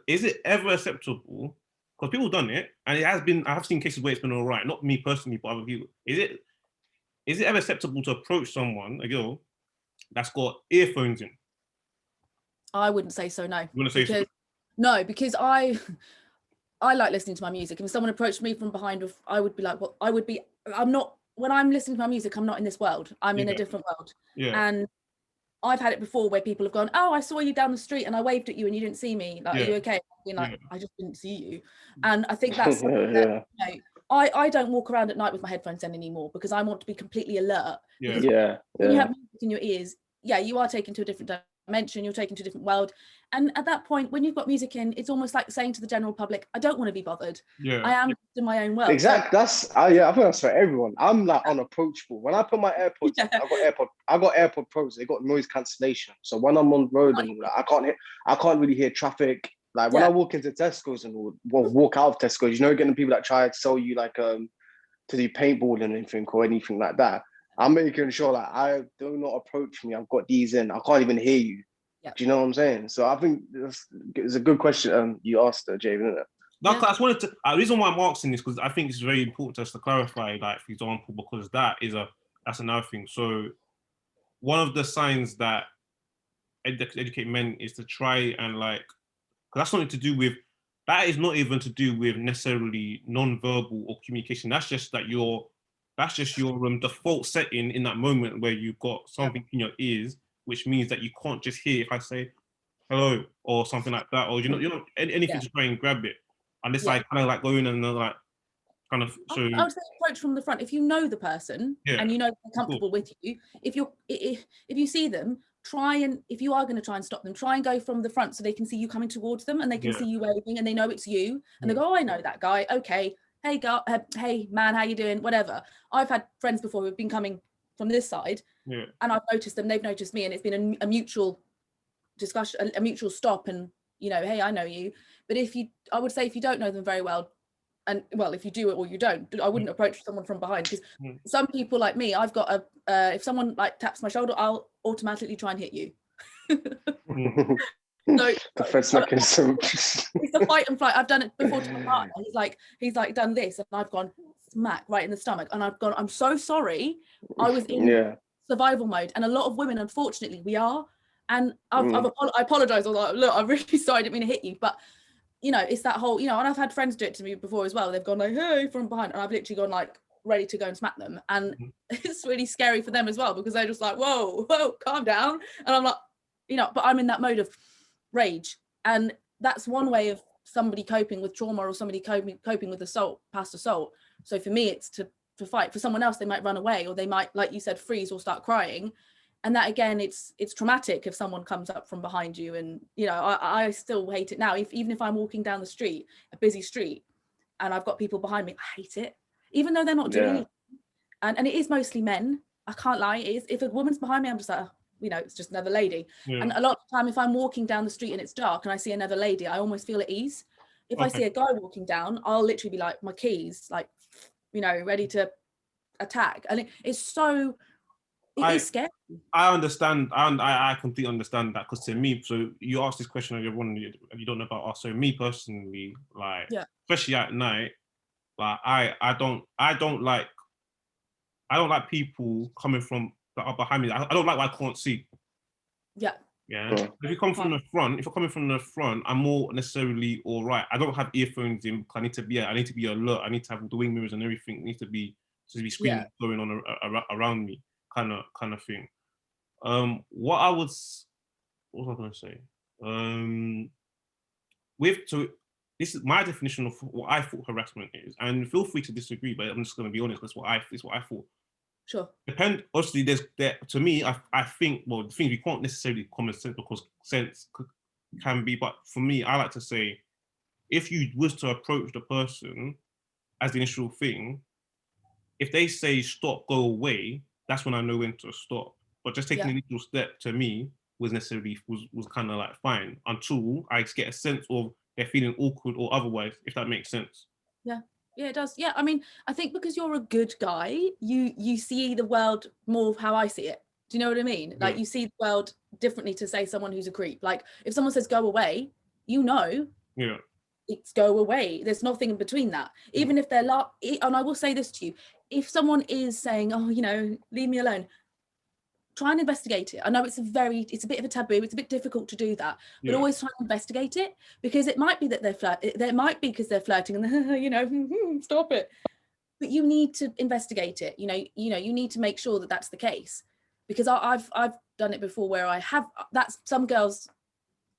is it ever acceptable? Because people done it, and it has been. I have seen cases where it's been all right. Not me personally, but other people. Is it ever acceptable to approach someone, a girl, that's got earphones in?
I wouldn't say so. No.
You want to say so?
No, because I like listening to my music. If someone approached me from behind, I would be like, well, I'm not when I'm listening to my music, I'm not in this world. I'm in a different world.
Yeah.
And I've had it before where people have gone, oh, I saw you down the street and I waved at you and you didn't see me. Like, are you okay? Being like, I just didn't see you. And I think that's something that, you know, I don't walk around at night with my headphones in anymore because I want to be completely alert. When you have music in your ears, you are taken to a different dimension, you're taken to a different world. And at that point, when you've got music in, it's almost like saying to the general public, I don't want to be bothered. I am in my own world.
Exactly. So, that's I think that's for everyone. I'm like unapproachable. When I put my AirPods in, I got AirPod Pros, they got noise cancellation. So when I'm on the road and like, I can't really hear traffic. Like when I walk into Tesco's and walk out of Tesco's, you know, getting the people that try to sell you like to do paintball and anything or anything like that. I'm making sure like I do not approach me. I've got these in. I can't even hear you. Do you know what I'm saying? So I think it's a good question you asked, Javen, isn't it?
No, I just wanted to. The reason why I'm asking this because I think it's very important just to clarify, like for example, because that's another thing. So one of the signs that educate men is to try and like, because that's something to do with. That is not even to do with necessarily non-verbal or communication. That's just that your default setting in that moment where you've got something in your ears, which means that you can't just hear if I say hello or something like that, or you're not anything to try and grab it, unless I kind of like go in and like kind of. So
I would say approach from the front. If you know the person and you know they're comfortable with you, if you see them, try and if you are going to try and stop them, try and go from the front so they can see you coming towards them and they can see you waving and they know it's you and they go, oh, I know that guy. Okay, hey girl, hey man, how you doing? Whatever. I've had friends before who've been coming from this side, and I've noticed them. They've noticed me, and it's been a mutual discussion, a mutual stop, and you know, hey, I know you. But I would say if you don't know them very well. And well, if you do it or you don't, I wouldn't approach someone from behind because some people like me, I've got if someone like taps my shoulder, I'll automatically try and hit you. So
defense mechanism.
It's a fight and flight. I've done it before to my partner. He's like done this, and I've gone smack right in the stomach, and I've gone, I'm so sorry. I was in survival mode, and a lot of women, unfortunately, we are. And I apologize. I was like, look, I'm really sorry, I didn't mean to hit you, but. You know, it's that whole, you know, and I've had friends do it to me before as well. They've gone like, hey, from behind. And I've literally gone like ready to go and smack them. And it's really scary for them as well because they're just like, whoa, calm down. And I'm like, you know, but I'm in that mode of rage. And that's one way of somebody coping with trauma or somebody coping with past assault. So for me, it's to fight. For someone else, they might run away or they might, like you said, freeze or start crying. And that again, it's traumatic if someone comes up from behind you. And you know, I still hate it now. Even if I'm walking down the street, a busy street, and I've got people behind me, I hate it. Even though they're not doing anything. And it is mostly men. I can't lie. It is. If a woman's behind me, I'm just like, you know, it's just another lady. And a lot of the time, if I'm walking down the street and it's dark and I see another lady, I almost feel at ease. If I see a guy walking down, I'll literally be like, my keys, like, you know, ready to attack. And it's so. It's scary.
I understand. I completely understand that because to me, so you asked this question and you don't know about us. So me personally, like, especially at night, like I don't like people coming from that are behind me. I don't like what I can't see. Yeah. If you come from the front, if you're coming from the front, I'm more necessarily all right. I don't have earphones in because I need to be alert. I need to have the wing mirrors and everything. It needs to be screaming going on around me. Kind of thing. What was I going to say? This is my definition of what I thought harassment is, and feel free to disagree, but I'm just going to be honest. That's what I thought.
Sure.
Obviously, to me, I think the thing we can't necessarily common sense because sense can be, but for me, I like to say, if you was to approach the person as the initial thing, if they say stop, go away. That's when I know when to stop. But just taking an initial step to me was kind of like fine until I get a sense of they're feeling awkward or otherwise, if that makes sense.
Yeah, it does. Yeah, I mean, I think because you're a good guy, you see the world more of how I see it. Do you know what I mean? Like you see the world differently to say someone who's a creep. Like if someone says go away, you know. Yeah. It's go away. There's nothing in between that. Even if they're and I will say this to you, if someone is saying, oh, you know, leave me alone, try and investigate it. I know it's a bit of a taboo. It's a bit difficult to do that, but always try and investigate it because it might be that they're flirting. It might be because they're flirting and you know, stop it. but you need to investigate it. You need to make sure that that's the case, because I've done it before where that's some girls.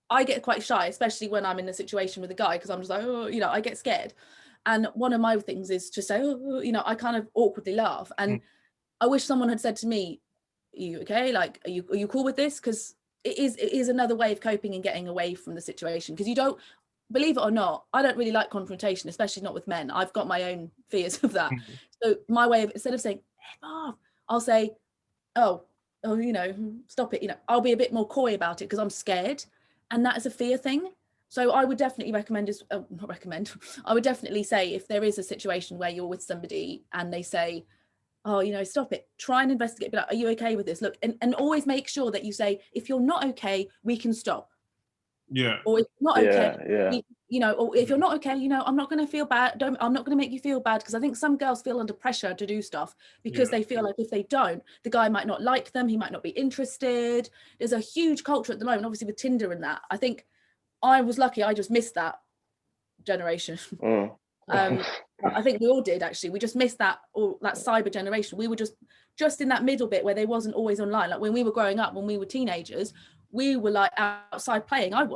I get quite shy, especially when I'm in a situation with a guy, because I'm just like, oh, I get scared. And one of my things is to say, oh, I kind of awkwardly laugh. And I wish someone had said to me, are you okay? Like, are you cool with this? Because it is another way of coping and getting away from the situation. Because you don't, believe it or not, I don't really like confrontation, especially not with men. I've got my own fears of that. So my way of, instead of saying, I'll say, oh, stop it. I'll be a bit more coy about it because I'm scared. And that is a fear thing. So I would definitely I would definitely say, if there is a situation where you're with somebody and they say, oh, stop it, try and investigate, be like, are you okay with this? Look, and always make sure that you say, if you're not okay, we can stop.
Yeah.
Or if not okay,
yeah.
Or if you're not okay, I'm not going to feel bad. I'm not going to make you feel bad, because I think some girls feel under pressure to do stuff because they feel like if they don't, the guy might not like them. He might not be interested. There's a huge culture at the moment, obviously with Tinder and that. I think I was lucky. I just missed that generation. I think we all did, actually. We just missed that cyber generation. We were just in that middle bit where they wasn't always online. Like when we were growing up, when we were teenagers, we were like outside playing. I'm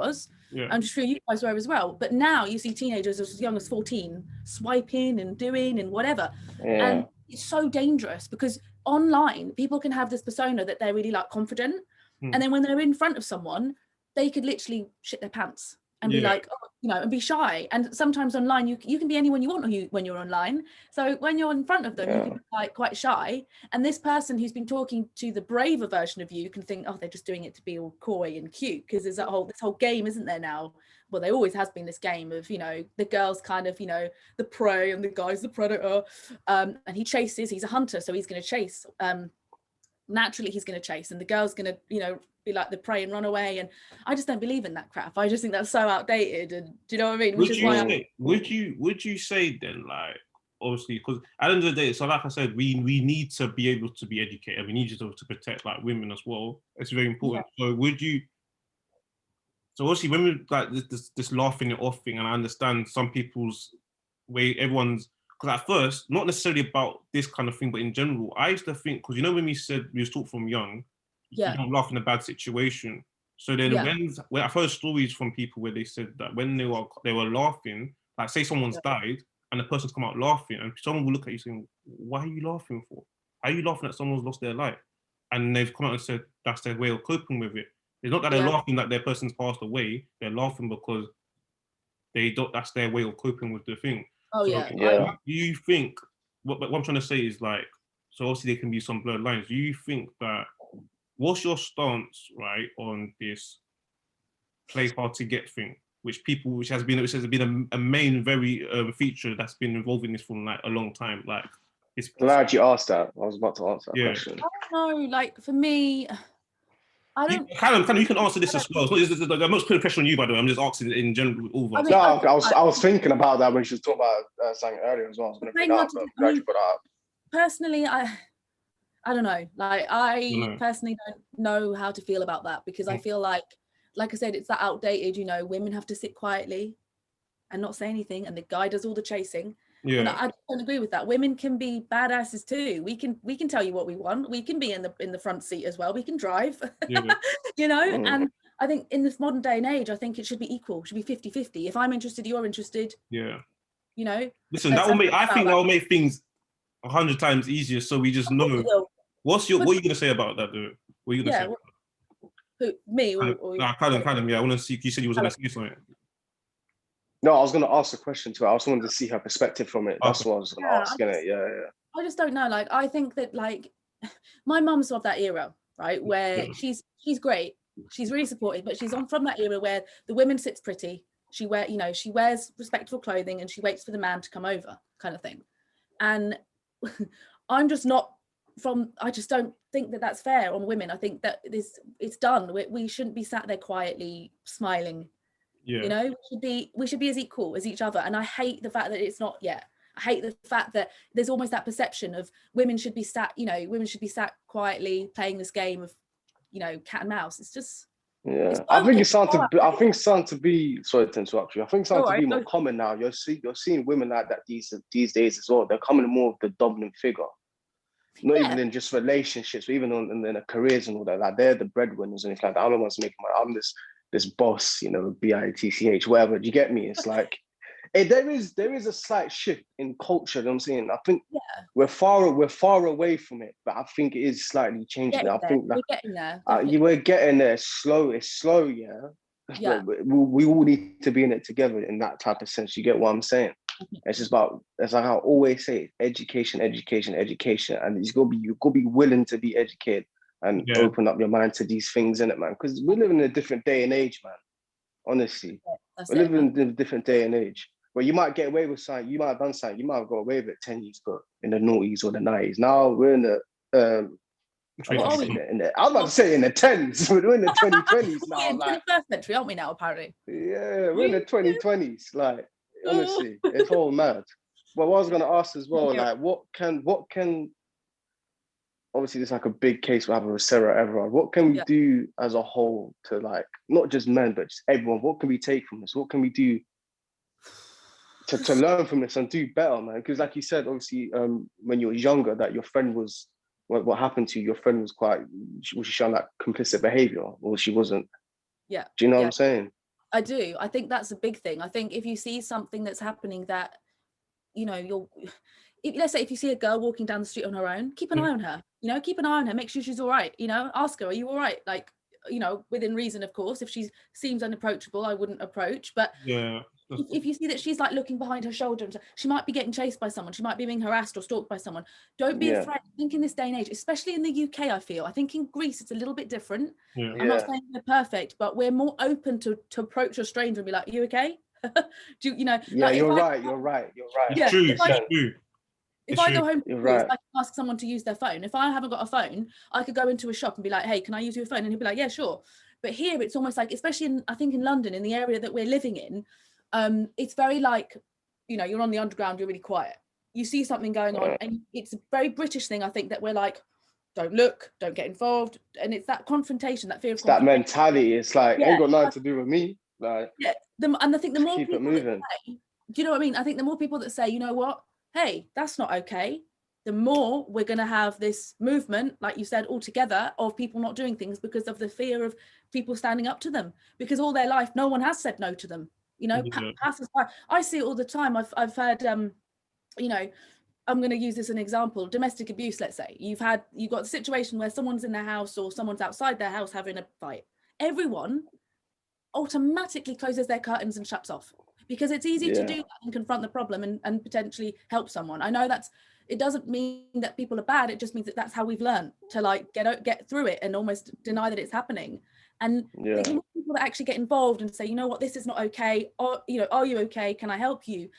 sure you guys were as well. But now you see teenagers as young as 14 swiping and doing and whatever. And it's so dangerous, because online people can have this persona that they're really like confident, and then when they're in front of someone, they could literally shit their pants and be like, and be shy. And sometimes online you can be anyone you want when you're online. So when you're in front of them, you can be like quite shy. And this person who's been talking to the braver version of you can think, oh, they're just doing it to be all coy and cute, because there's this whole game, isn't there now? Well, there always has been this game of, the girls kind of, the prey and the guy's the predator. And he's a hunter, so he's going to chase. Naturally he's going to chase, and the girl's going to, be like the prey and run away. And I just don't believe in that crap. I just think that's so outdated. And do you know what I mean?
Would you say then, like, obviously, because at the end of the day, so like I said, we need to be able to be educated. We need you to protect like women as well. It's very important. So so obviously when we like this laughing it off thing, and I understand some people's way, everyone's, because at first, not necessarily about this kind of thing, but in general, I used to think, because when we said we was taught from young, you don't laugh in a bad situation. So then when I've heard stories from people where they said that when they were laughing, like say someone's died and the person's come out laughing, and someone will look at you saying, why are you laughing for? Why are you laughing that someone's lost their life? And they've come out and said that's their way of coping with it. It's not that they're laughing that their person's passed away. They're laughing because that's their way of coping with the thing. Do you think, what I'm trying to say is, like, so obviously there can be some blurred lines. Do you think that, what's your stance, right, on this play hard to get thing, which has been a main very feature that's been involved in this for like a long time? Like, it's
glad you asked that. I was about to answer that question.
I don't know, like for me, I don't.
Callum, you can answer this as well. I'm not putting pressure on you, by the way. I'm just asking in general.
I was thinking about that when she was talking about something earlier as well. I was going to bring that up, but glad you put that up.
Personally, I don't know. Like, I personally don't know how to feel about that, because I feel like I said, it's that outdated, women have to sit quietly and not say anything, and the guy does all the chasing. And I don't agree with that. Women can be badasses too. We can tell you what we want. We can be in the front seat as well. We can drive, And I think in this modern day and age, I think it should be equal. It should be 50-50. If I'm interested, you're interested.
Listen, I think that will make things 100 times easier, so we just know. What are you going to say about that, though? What are you going to say?
Who, me or
Callum, yeah, I want to see. You said you was going to say something.
No, I was going to ask a question to her. I also wanted to see her perspective from it. That's what I was going to ask.
I just don't know. Like, I think that, like, my mum's of that era, right, where she's great. She's really supportive, but she's from that era where the woman sits pretty. She wears respectable clothing, and she waits for the man to come over, kind of thing. And I'm just not I just don't think that that's fair on women. I think that it's done. We shouldn't be sat there quietly smiling. We should be as equal as each other. And I hate the fact that it's not yet. I hate the fact that there's almost that perception of women should be sat quietly playing this game of, cat and mouse. It's just,
Yeah, I
So
think
it's so
I think it's starting to be. Sorry to interrupt you. I think it's starting to
alright.
be more common now. You're seeing women like that these days as well. They're coming more of the dominant figure, not
Yeah,
even in just relationships, but even in their careers and all that. Like they're the breadwinners and it's like I'm the one's making money. I'm this boss, you know, bitch, whatever. Do you get me? It's like there is a slight shift in culture. You know what I'm saying? I think
yeah,
we're far away from it, but I think it is slightly changing.
getting
I
there.
think that
We're getting there,
you
definitely.
were getting there slow. It's slow, yeah.
Yeah,
But we all need to be in it together in that type of sense. You get what I'm saying? It's just about, it's like I always say, education, education, education. And you gotta be willing to be educated and
Yeah.
open up your mind to these things, in it, man. Because we're living in a different day and age, man. Honestly.
that's
We're
it, man.
living in a different day and age. Where you might get away with something, you might have done something, you might have got away with it 10 years ago in the noughties or the 90s. Now we're in the
What are we?
I was about to say in the tens, but we're in the 2020s
We're
now.
in
Like,
21st century, aren't we now, apparently?
yeah, we're in the 2020s. Like, honestly, it's all mad. But what I was gonna ask as well, like, what can obviously there's like a big case we're having with Sarah Everard. What can we do as a whole to, like, not just men, but just everyone? What can we take from this? What can we do to learn from this and do better, man? Because like you said, obviously, when you were younger, that your friend was what happened to you, your friend was was she showing like complicit behavior, or she wasn't?
Yeah.
Do you know what I'm saying?
I do. I think that's a big thing. I think if you see something that's happening that, you know, let's say if you see a girl walking down the street on her own, keep an eye on her, you know, keep an eye on her, make sure she's all right, you know, ask her, are you all right? Like, you know, within reason, of course. If she seems unapproachable, I wouldn't approach. But
yeah,
if you see that she's like looking behind her shoulder, and she might be getting chased by someone, she might be being harassed or stalked by someone, don't be afraid. I think in this day and age, especially in the UK, I think in Greece it's a little bit different. I'm not saying they're perfect, but we're more open to approach a stranger and be like, are you okay? Do you know?
Yeah,
like
you're right.
It's true.
If I go home,
you're right.
I can ask someone to use their phone. If I haven't got a phone, I could go into a shop and be like, hey, can I use your phone? And he'll be like, yeah, sure. But here it's almost like, especially I think in London, in the area that we're living in, it's very like, you know, you're on the underground, you're really quiet. You see something going on, and it's a very British thing, I think, that we're like, don't look, don't get involved. And it's that confrontation, that fear of confrontation.
That mentality. It's like, ain't got nothing to do with me. Like,
and I think the more
keep
people
it moving.
that say, do you know what I mean? I think the more people that say, you know what, hey, that's not okay, the more we're going to have this movement, like you said, all together, of people not doing things because of the fear of people standing up to them, because all their life no one has said no to them, you know. Passers-by, I see it all the time. I've heard you know, I'm going to use this as an example, domestic abuse. Let's say you've got the situation where someone's in their house or someone's outside their house having a fight. Everyone automatically closes their curtains and shuts off, because it's easy to do that and confront the problem and potentially help someone. I know it doesn't mean that people are bad. It just means that that's how we've learned to, like, get through it and almost deny that it's happening. And the more people that actually get involved and say, you know what, this is not okay, or, you know, are you okay? Can I help you?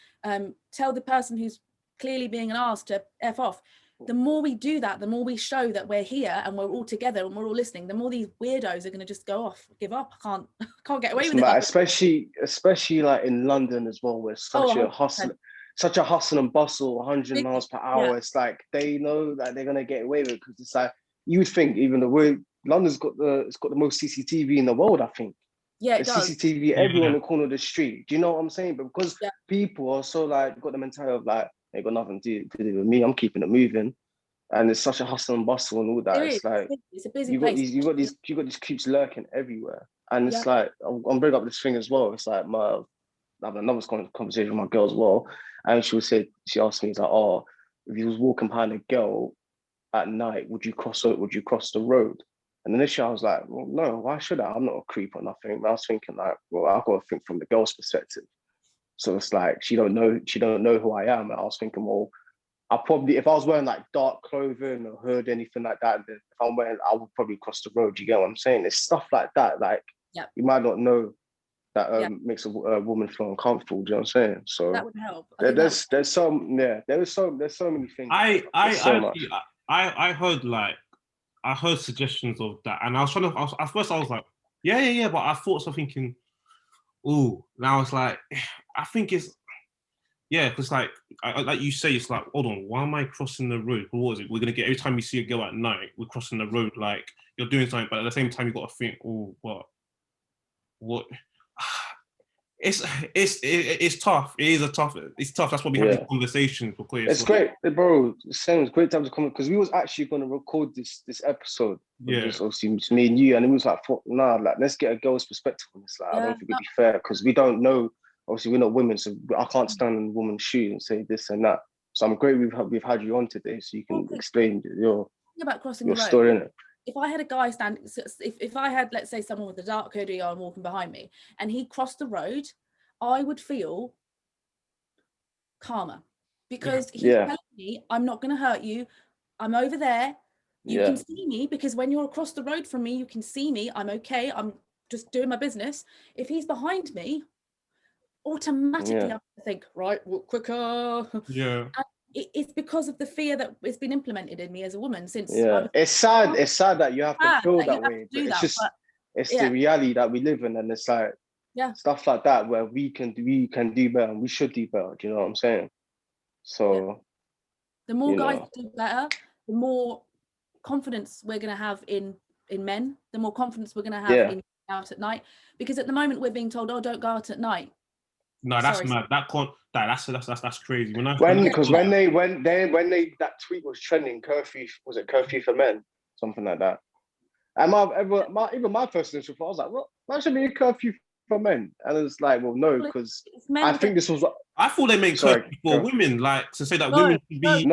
Tell the person who's clearly being asked to F off. The more we do that, the more we show that we're here and we're all together and we're all listening, the more these weirdos are going to just go off, give up. I can't get away with it.
Especially like in London as well, where such a hustle and bustle, 100 miles per hour. It's like they know that they're gonna get away with it, because it's like, you would think, even though London's got the most CCTV in the world, I think.
Yeah, it does.
CCTV everywhere on the corner of the street. Do you know what I'm saying? But because people are so, like, got the mentality of like, they got nothing to do with me, I'm keeping it moving. And it's such a hustle and bustle and all that. It's like,
it's a busy place.
You got these creeps lurking everywhere. And it's like, I'm bringing up this thing as well. It's like, I have another conversation with my girl as well. And she asked me, it's like, oh, if you was walking behind a girl at night, would you cross the road? And initially I was like, well, no, why should I? I'm not a creep or nothing. But I was thinking, like, well, I've got to think from the girl's perspective. So it's like, she don't know who I am. And I was thinking, well, if I was wearing like dark clothing or hood, anything like that, then I would probably cross the road. You get what I'm saying? It's stuff like that. Like, you might not know that makes a woman feel uncomfortable. Do you know what I'm saying? So
that would help.
There's so many things.
I heard suggestions of that, and at first I was like, yeah, but I thought so, thinking, ooh, now it's like, I think it's, because like you say, it's like, hold on, why am I crossing the road? What is it? We're gonna get, every time you see a girl at night, we're crossing the road, like, you're doing something, but at the same time you got to think, oh, what? what? It's tough. It's tough. That's why we have this conversation, because
it's great, bro. Same, it's great to have the comment, because we was actually going to record this episode. Just obviously just me and you, and it was like, nah, like let's get a girl's perspective on this. Like I don't think it'd be fair, because we don't know. Obviously, we're not women, so I can't stand in a woman's shoes and say this and that. So I'm great we've had you on today, so you can explain your story, innit?
If I had a guy standing, if I had, let's say, someone with a dark hoodie on walking behind me, and he crossed the road, I would feel calmer, because he's telling me, I'm not going to hurt you. I'm over there. You can see me, because when you're across the road from me, you can see me. I'm okay. I'm just doing my business. If he's behind me, automatically I think, right, walk quicker.
Yeah.
And it's because of the fear that it's been implemented in me as a woman since.
It's sad that you have to feel that way, but it's just the reality that we live in, and it's like stuff like that where we can do better, and we should do better. Do you know what I'm saying? So
the more guys do better, the more confidence we're going to have in men, the more confidence we're going to have in out at night, because at the moment we're being told, oh, don't go out at night.
No, that's mad. That's crazy. When
that tweet was trending, curfew for men, something like that. And my first initial thought, I was like, what? Why should be a curfew for men? And it's like, well, no, because I think this was.
I thought they meant curfew for women, like to say that women should be.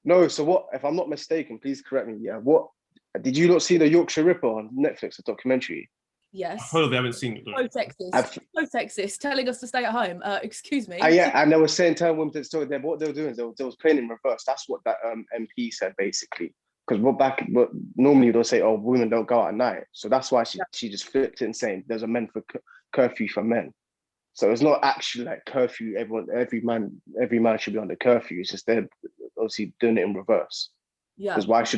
No. So what? If I'm not mistaken, please correct me. Yeah, what? Did you not see the Yorkshire Ripper on Netflix, a documentary?
Yes.
I hope they haven't seen it.
So sexist, telling us to stay at home. Excuse me.
And they were saying, telling women to stay there. What they were doing is they was playing in reverse. That's what that MP said, basically. Because normally they'll say, oh, women don't go out at night. So that's why she just flipped it and saying there's a curfew for men. So it's not actually like curfew. Every man should be on the curfew. It's just they're obviously doing it in reverse. Yeah. Because why as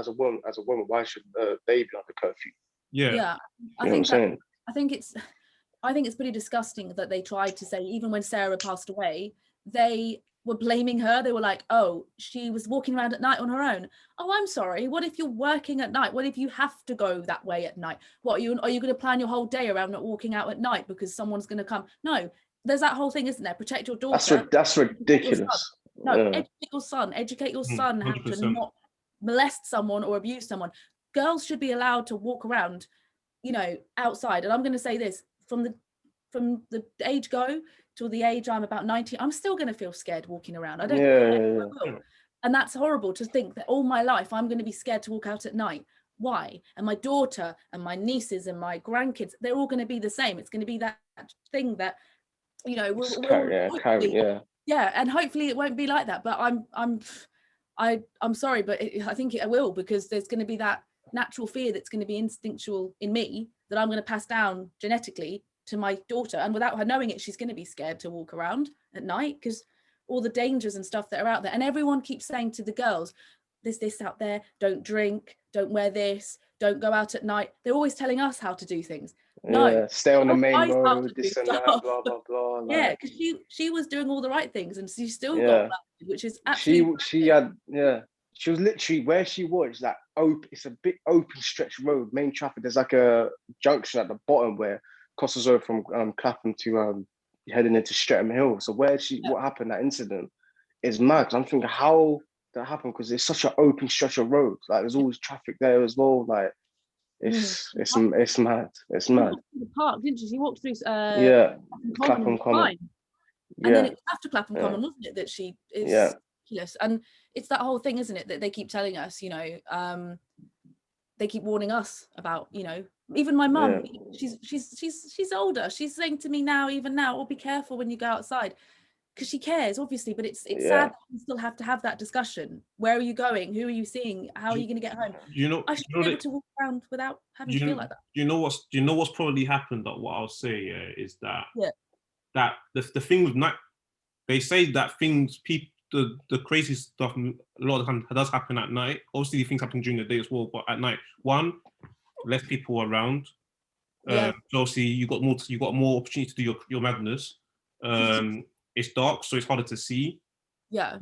a woman, why should they be on the curfew?
Yeah. I think it's pretty disgusting that they tried to say, even when Sarah passed away, they were blaming her. They were like, oh, she was walking around at night on her own. Oh, I'm sorry. What if you're working at night? What if you have to go that way at night? Are you going to plan your whole day around not walking out at night because someone's going to come? No, there's that whole thing, isn't there? Protect your daughter.
That's ridiculous.
Educate your son how to not molest someone or abuse someone. Girls should be allowed to walk around, outside. And I'm going to say this, from the age go till the age I'm about 90, I'm still going to feel scared walking around. I don't think I will. And that's horrible to think that all my life I'm going to be scared to walk out at night. Why? And my daughter and my nieces and my grandkids, they're all going to be the same. It's going to be that thing that, and hopefully it won't be like that. But I'm sorry, but I think it will, because there's going to be that natural fear that's going to be instinctual in me that I'm going to pass down genetically to my daughter, and without her knowing it, she's going to be scared to walk around at night because all the dangers and stuff that are out there. And everyone keeps saying to the girls, there's this out there, don't drink, don't wear this, don't go out at night. They're always telling us how to do things. No,
stay on the main road, this and that, blah blah blah.
Yeah, because she was doing all the right things, and she still got married, which is actually
she was literally where she was, like it's a big open stretch road, main traffic. There's like a junction at the bottom where crosses over from Clapham to heading into Streatham Hill. So what happened, that incident, is mad. Cause I'm thinking how that happened, because it's such an open stretch of road. Like there's always traffic there as well. Like it's mad. It's mad.
The park, didn't she? She walked through
Clapham Common.
And then it was after Clapham Common, wasn't it, that she is ridiculous. And it's that whole thing, isn't it, that they keep telling us, they keep warning us about, even my mum, she's older. She's saying to me even now, be careful when you go outside, because she cares, obviously, but it's sad that we still have to have that discussion. Where are you going? Who are you seeing? How are you going to get home? I should be able to walk around without having to feel like that.
Do you know what's probably happened? That what I'll say is that that the thing with night, they say that the crazy stuff a lot of the time does happen at night. Obviously, things happen during the day as well, but at night, less people around. So obviously, you got more opportunity to do your madness. It's dark, so it's harder to see.
Yeah.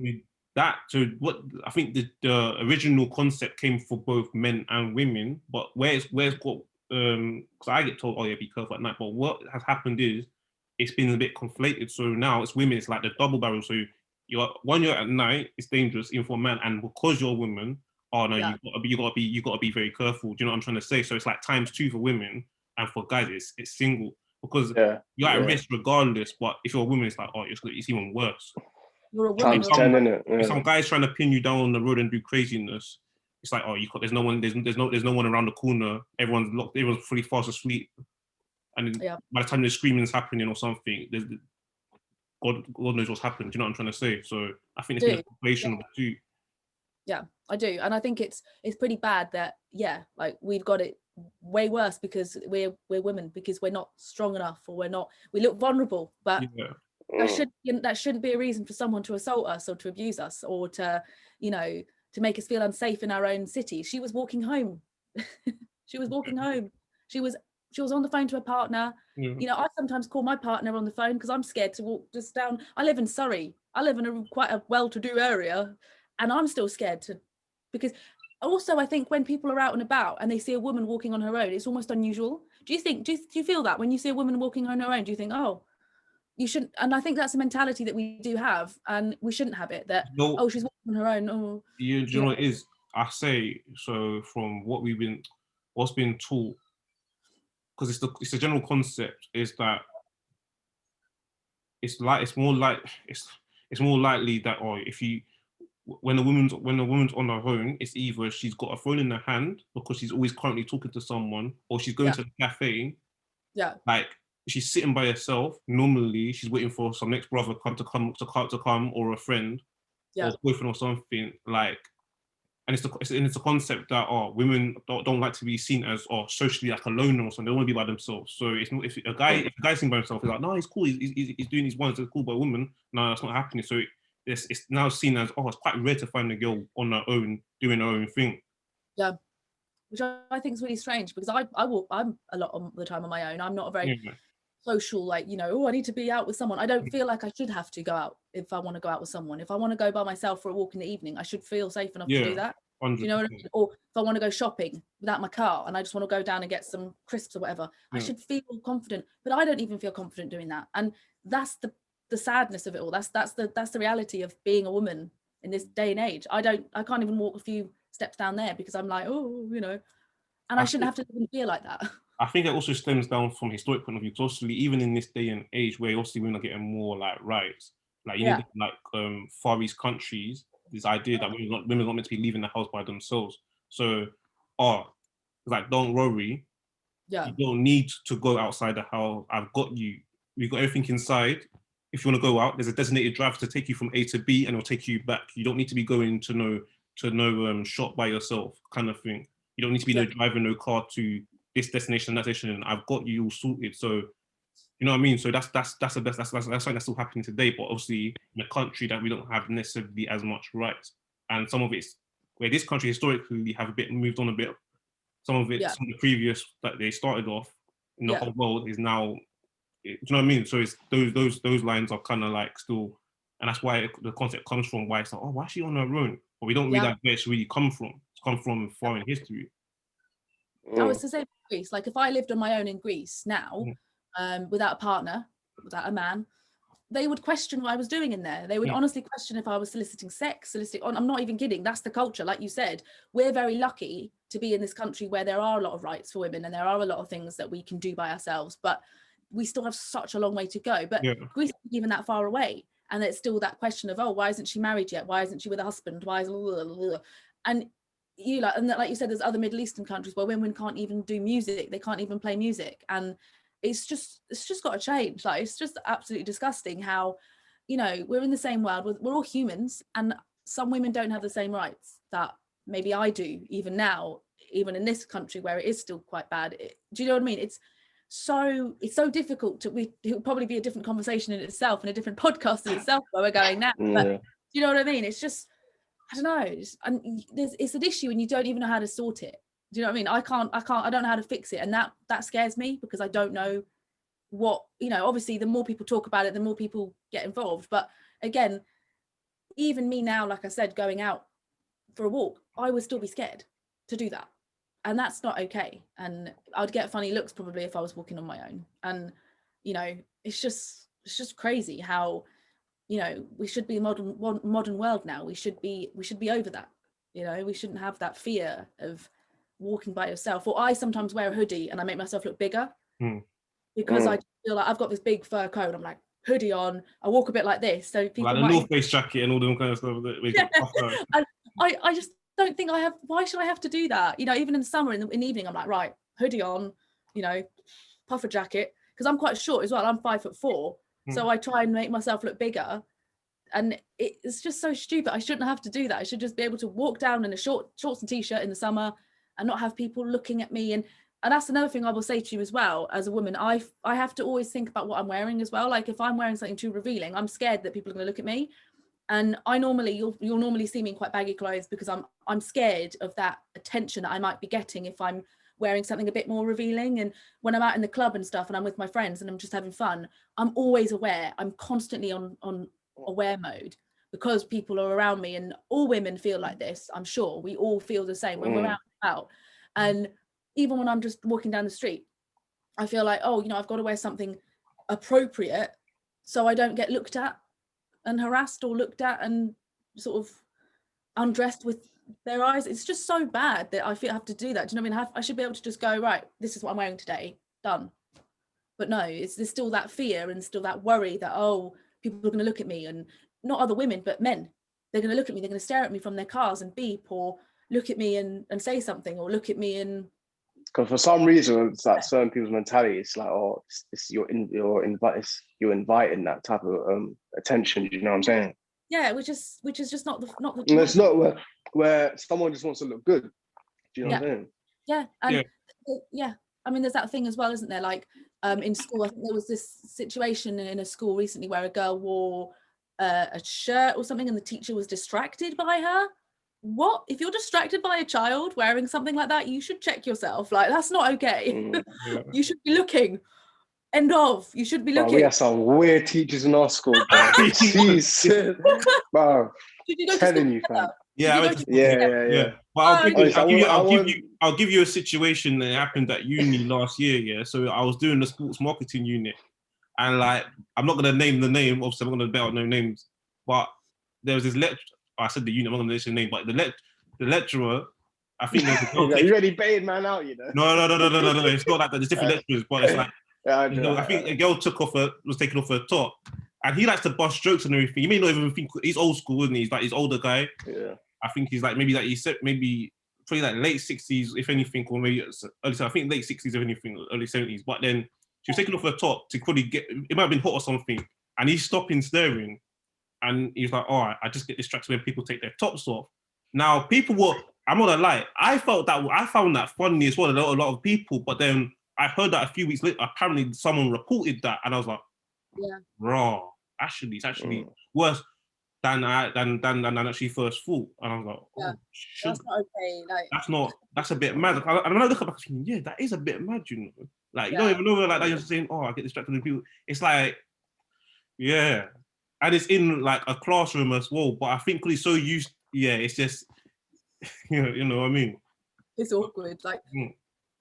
So what I think the original concept came for both men and women, but where it's got because I get told, oh yeah, be careful at night. But what has happened is it's been a bit conflated. So now it's women. It's like the double barrel. So when you're at night, it's dangerous even for a man, and because you're a woman, oh no, you gotta be very careful. Do you know what I'm trying to say? So it's like times two for women, and for guys, it's single because you're at risk regardless. But if you're a woman, it's like, oh, it's even worse.
You're a woman.
Times 10, innit?
If some guy's trying to pin you down on the road and do craziness, it's like, oh, there's no one around the corner. Everyone's locked. Everyone's fully fast asleep, and by the time the screaming's happening or something, God knows what's happened. Do you know what I'm trying to say? So I think it's been a combination of the two.
Yeah, I do, and I think it's pretty bad that like we've got it way worse because we're women, because we're not strong enough, or we look vulnerable, but. That shouldn't be a reason for someone to assault us or to abuse us or to, to make us feel unsafe in our own city. She was walking home. She was walking home. She was on the phone to her partner. I sometimes call my partner on the phone because I'm scared to walk just down. I live in Surrey. I live in quite a well-to-do area, and I'm still scared because also I think when people are out and about and they see a woman walking on her own, it's almost unusual. Do you feel that when you see a woman walking on her own? Do you think, oh, you shouldn't? And I think that's a mentality that we do have, and we shouldn't have it. That she's walking on her own. Oh,
do you know what it is? I say so from what's been taught, because it's a general concept, is that it's more likely that when a woman's on her own, it's either she's got a phone in her hand because she's always currently talking to someone, or she's going to the cafe. Yeah. Like, she's sitting by herself. Normally, she's waiting for some next brother to come, or a friend, or boyfriend or something. Like, and it's a concept that women don't like to be seen as socially like alone or something. They want to be by themselves. So it's not, if a guy's seen by himself, he's like, no, he's cool. He's doing his ones. It's cool. But a woman, no, that's not happening. So it's now seen as it's quite rare to find a girl on her own doing her own thing.
Yeah. Which I think is really strange, because I'm a lot of the time on my own. I'm not a very social, like, I need to be out with someone. I don't feel like I should have to go out if I want to go out with someone. If I want to go by myself for a walk in the evening, I should feel safe enough to do that. 100%. You know what I mean? Or if I want to go shopping without my car and I just want to go down and get some crisps or whatever, I should feel confident. But I don't even feel confident doing that. And that's the sadness of it all. That's the reality of being a woman in this day and age. I can't even walk a few steps down there because I'm like, and I shouldn't have to feel like that.
I think it also stems down from historic point of view. Because obviously, even in this day and age, where obviously women are getting more like rights, like need like Far East countries, this idea that women are not meant to be leaving the house by themselves. So, like, don't worry, you don't need to go outside the house. I've got you. We've got everything inside. If you want to go out, there's a designated driver to take you from A to B, and it'll take you back. You don't need to be going to no shop by yourself, kind of thing. You don't need to be driving no car to this destination, that destination. I've got you all sorted. So, you know what I mean? So that's the best. That's something that's still happening today. But obviously, in a country that we don't have necessarily as much rights, and some of it's where this country historically have moved on a bit. Some of the previous that they started off in the whole world is now. Do you know what I mean? So it's those lines are kind of like still, and that's why the concept comes from. Why it's like, why is she on her own? But we don't realize where it's really come from. It's come from foreign history.
I was to say Greece. Like, if I lived on my own in Greece now, without a partner, without a man, they would question what I was doing in there. They would honestly question if I was soliciting sex. I'm not even kidding. That's the culture. Like you said, we're very lucky to be in this country where there are a lot of rights for women and there are a lot of things that we can do by ourselves. But we still have such a long way to go. But Greece isn't even that far away. And it's still that question of, why isn't she married yet? Why isn't she with a husband? And like you said, there's other Middle Eastern countries where women can't even do music. They can't even play music. And it's just got to change. Like, it's just absolutely disgusting how, we're in the same world. We're all humans, and some women don't have the same rights that maybe I do, even now, even in this country where it is still quite bad. Do you know what I mean? It's so difficult it would probably be a different conversation in itself and a different podcast in itself where we're going now. But do you know what I mean? It's just, I don't know. It's an issue and you don't even know how to sort it. Do you know what I mean? I don't know how to fix it. And that scares me because I don't know what, obviously the more people talk about it, the more people get involved. But again, even me now, like I said, going out for a walk, I would still be scared to do that. and that's not okay. And I'd get funny looks probably if I was walking on my own. And you know, it's just crazy how, you know, we should be a modern world now. We should be over that. You know, we shouldn't have that fear of walking by yourself. Or I sometimes wear a hoodie and I make myself look bigger because I feel like I've got this big fur coat. I'm like, hoodie on, I walk a bit like this, so people
like the North Face jacket and all them kind of stuff that we
and I just don't think I have. Why should I have to do that? You know, even in the summer, in the evening, I'm like, right, hoodie on, you know, puffer jacket, because I'm quite short as well. I'm 5'4", so I try and make myself look bigger, and it's just so stupid. I shouldn't have to do that. I should just be able to walk down in a shorts and t-shirt in the summer and not have people looking at me. And that's another thing I will say to you as well. As a woman, I have to always think about what I'm wearing as well. Like if I'm wearing something too revealing, I'm scared that people are going to look at me. And you'll normally see me in quite baggy clothes because I'm scared of that attention that I might be getting if I'm wearing something a bit more revealing. And when I'm out in the club and stuff and I'm with my friends and I'm just having fun, I'm always aware. I'm constantly on aware mode because people are around me, and all women feel like this. I'm sure we all feel the same when we're out and about. And even when I'm just walking down the street, I feel like, oh, you know, I've got to wear something appropriate so I don't get looked at and harassed or looked at and sort of undressed with their eyes. It's just so bad that I feel I have to do that. Do you know what I mean? I should be able to just go, right, this is what I'm wearing today, done. But no, there's still that fear and still that worry that, oh, people are going to look at me, and not other women, but men. They're going to look at me, they're going to stare at me from their cars and beep, or look at me and say something, or look at me and...
Because for some reason, it's like certain people's mentality, it's like, oh, you're inviting that type of attention. You know what I'm saying?
Yeah, which is just not the.
And it's not where someone just wants to look good. Do you know what I'm saying?
Yeah, and yeah. I mean, there's that thing as well, isn't there? Like in school, I think there was this situation in a school recently where a girl wore a shirt or something, and the teacher was distracted by her. What? If you're distracted by a child wearing something like that, you should check yourself. Like, that's not okay. You should be looking. End of. You should be looking.
We have some weird teachers in our school, bro. Jeez. Bro.
Did you go
telling you, fam.
Yeah. But I'll give you a situation that happened at uni last year. Yeah. So I was doing the sports marketing unit, and like, I'm not gonna name the name. Obviously, I'm not gonna bet out no names. But there was this lecture. I said the unit. I'm not gonna mention the name, but the lecturer. I think
you already baited man out, you know.
No. It's not like that. There's different lecturers, but it's like, I think a girl was taking off her top, and he likes to bust jokes and everything. You may not even think he's old school, isn't he? He's like, he's older guy.
Yeah.
I think he's like, maybe like he said, maybe probably like late 60s, if anything, or maybe early. I think late 60s, if anything, early 70s. But then she was taking off her top to probably it might have been hot or something, and he's stopping staring, and he's like, "Oh, I just get distracted when people take their tops off." Now, people were, I'm not gonna lie, I found that funny as well. A lot of people, but then I heard that a few weeks later, apparently someone reported that, and I was like, "Raw, actually, it's actually worse than I actually first thought." And I was like, "Oh,
that's not okay." Like,
that's a bit mad. And when I look at back, yeah, that is a bit mad, you know. Like, you don't even know like that. You're just saying, "Oh, I get distracted with people." It's like, yeah, and it's in like a classroom as well. But I think because he's so used, it's just, you know what I mean.
It's awkward. Like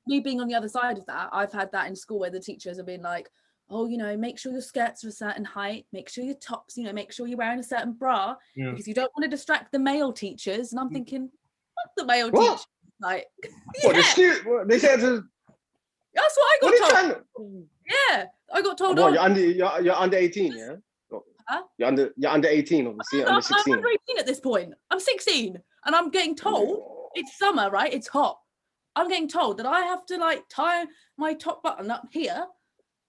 me being on the other side of that, I've had that in school where the teachers have been like, "Oh, you know, make sure your skirts are a certain height, make sure your tops, you know, make sure you're wearing a certain bra because you don't want to distract the male teachers." And I'm thinking, what the male teachers? Like,
what they said to...
That's what I got told. Yeah, I got told.
What, you're under 18, yeah?
Huh?
You're under 18, obviously. Under 16.
I'm under 18 at this point. I'm 16, and I'm getting told it's summer, right? It's hot. I'm getting told that I have to like tie my top button up here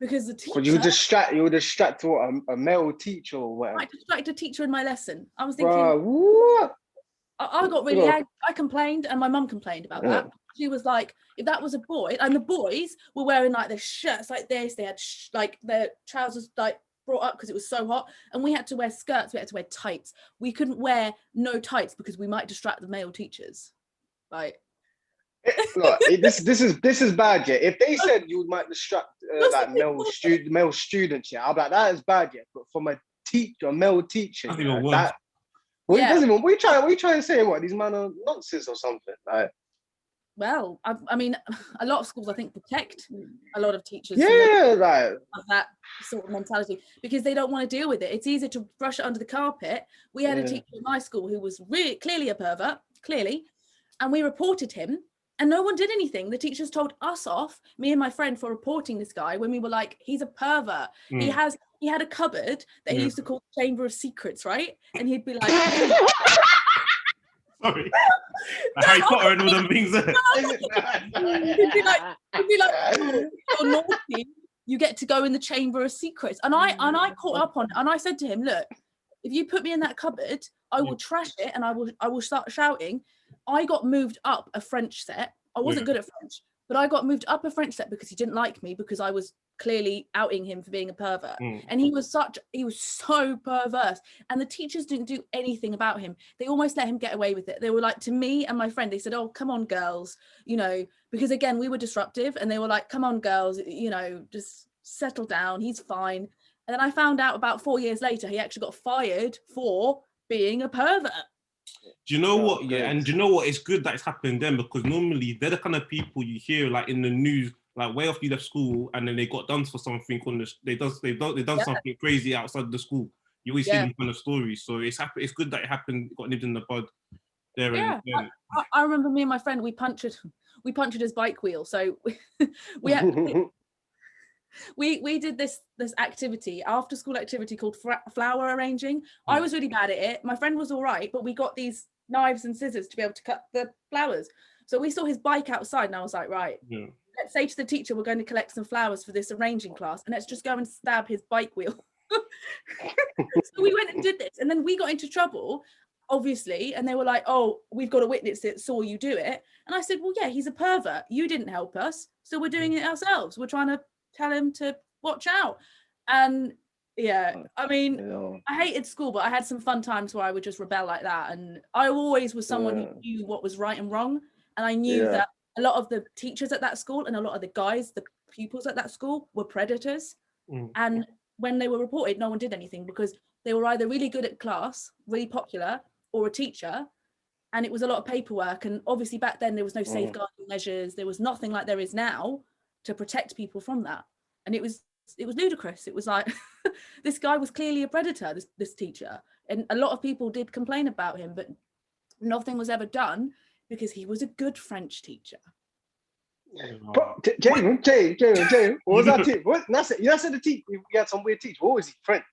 because the teacher.
You were distracted to a male teacher or whatever.
I distracted a teacher in my lesson. I was thinking,
what?
I got really angry. I complained, and my mum complained about that. She was like, if that was a boy, and the boys were wearing like their shirts like this, they had like their trousers like brought up because it was so hot, and we had to wear skirts, we had to wear tights. We couldn't wear no tights because we might distract the male teachers. Like,
look, this is bad, yeah. If they said you might distract like male students, yeah, I'll be like, that is bad, yeah. But from a male teacher,
It doesn't
even. We try to say what these men are nonsense or something. Like,
well, I mean, a lot of schools, I think, protect a lot of teachers
right.
of that sort of mentality because they don't want to deal with it. It's easier to brush it under the carpet. We had a teacher in my school who was really clearly a pervert, and we reported him and no one did anything. The teachers told us off, me and my friend, for reporting this guy when we were like, he's a pervert. He had a cupboard that he used to call the Chamber of Secrets, right? And he'd be like,
sorry, Harry Potter and all them things.
He'd be like, oh, you're naughty. You get to go in the Chamber of Secrets. And I caught up on it, and I said to him, look, if you put me in that cupboard, I will trash it and I will start shouting. I got moved up a French set. I wasn't good at French, but I got moved up a French set because he didn't like me because I was clearly outing him for being a pervert. And he was so perverse. And the teachers didn't do anything about him. They almost let him get away with it. They were like, to me and my friend, they said, oh, come on, girls, you know, because again, we were disruptive, and they were like, come on, girls, you know, just settle down. He's fine. And then I found out about 4 years later, he actually got fired for being a pervert.
Do you know what? Yeah, and do you know what? It's good that it's happened then, because normally they're the kind of people you hear like in the news, like way after you left school, and then they got done for something on this. They've done something crazy outside the school. You always see these kind of stories. So it's good that it happened. Got nipped in the bud there.
Yeah, and I remember me and my friend, we punctured his bike wheel. So we had, we did this activity, after school activity called flower arranging. I was really bad at it. My friend was all right, but we got these knives and scissors to be able to cut the flowers. So we saw his bike outside, and I was like, right, let's say to the teacher, we're going to collect some flowers for this arranging class, and let's just go and stab his bike wheel. So we went and did this, and then we got into trouble, obviously, and they were like, oh, we've got a witness that saw you do it. And I said, well, yeah, he's a pervert. You didn't help us, so we're doing it ourselves. We're trying to tell him to watch out. And I mean, I hated school, but I had some fun times where I would just rebel like that. And I always was someone who knew what was right and wrong. And I knew that a lot of the teachers at that school and a lot of the guys, the pupils at that school, were predators. And when they were reported, no one did anything because they were either really good at class, really popular, or a teacher. And it was a lot of paperwork. And obviously back then there was no safeguarding measures. There was nothing like there is now to protect people from that. And it was ludicrous. It was like, this guy was clearly a predator, this teacher. And a lot of people did complain about him, but nothing was ever done because he was a good French teacher.
James, what was that teacher? You said the teacher, you had some weird teacher. What was he, French?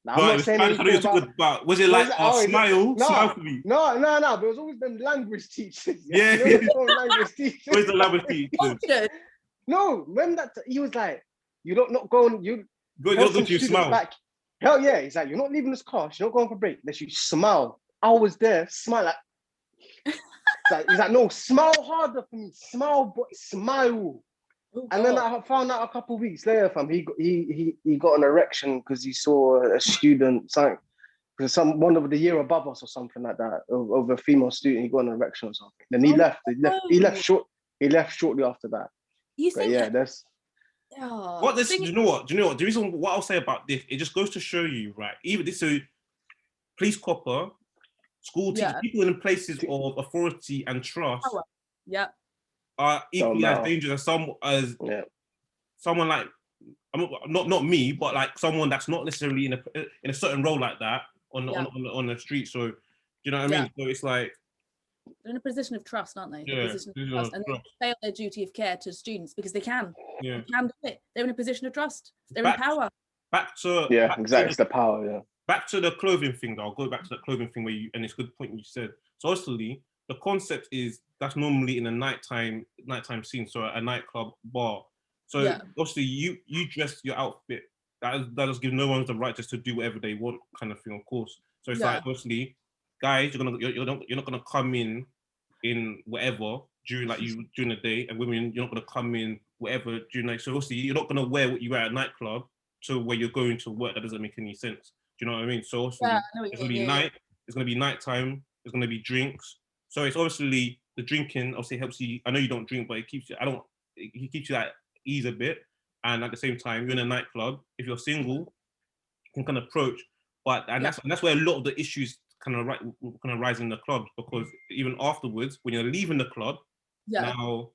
Now, I'm not saying anything about,
was it like smile for me?
No, but it was always them language teachers.
Yeah.
Language teachers.
Where's the language teacher?
No, when that he was like, you don't not going, you
don't you smile?
Back. Hell yeah, he's like, you're not leaving this class, you're not going for break unless you smile. I was there, smile like he's like, no, smile harder for me, smile, boy, smile. Oh, and then I found out a couple of weeks later, fam, he got an erection because he saw a student, one of the year above us or something like that, of a female student. He got an erection or something. Then he left. He left shortly after that.
You think?
Yeah, that's.
Do you know what? The reason what I'll say about this, it just goes to show you, right? Even this, so police copper, school teachers, people in places of authority and trust, are equally as dangerous as someone like, not me, but like someone that's not necessarily in a certain role like that on the street. So do you know what I mean? So it's like,
they're in a position of trust, aren't they? And they fail their duty of care to students because they can. They can do it. They're in a position of trust. They're in power.
Exactly. It's the power.
Back to the clothing thing, though. I'll go back to the clothing thing and it's a good point you said. So obviously, the concept is that's normally in a nighttime scene, so a nightclub bar. So obviously, you dress your outfit. That does give no one the right just to do whatever they want, kind of thing, of course. So it's like obviously, guys, you're not gonna come in whatever during the day, and women, you're not gonna come in whatever during night. So obviously, you're not gonna wear what you wear at a nightclub to where you're going to work. That doesn't make any sense. Do you know what I mean? So obviously, it's gonna be night. It's gonna be nighttime. There's gonna be drinks. So it's obviously the drinking obviously helps you. I know you don't drink, but it keeps you. It keeps you at ease a bit. And at the same time, you're in a nightclub. If you're single, you can approach. But that's where a lot of the issues kind of rise in the clubs, because even afterwards, when you're leaving the club, Now,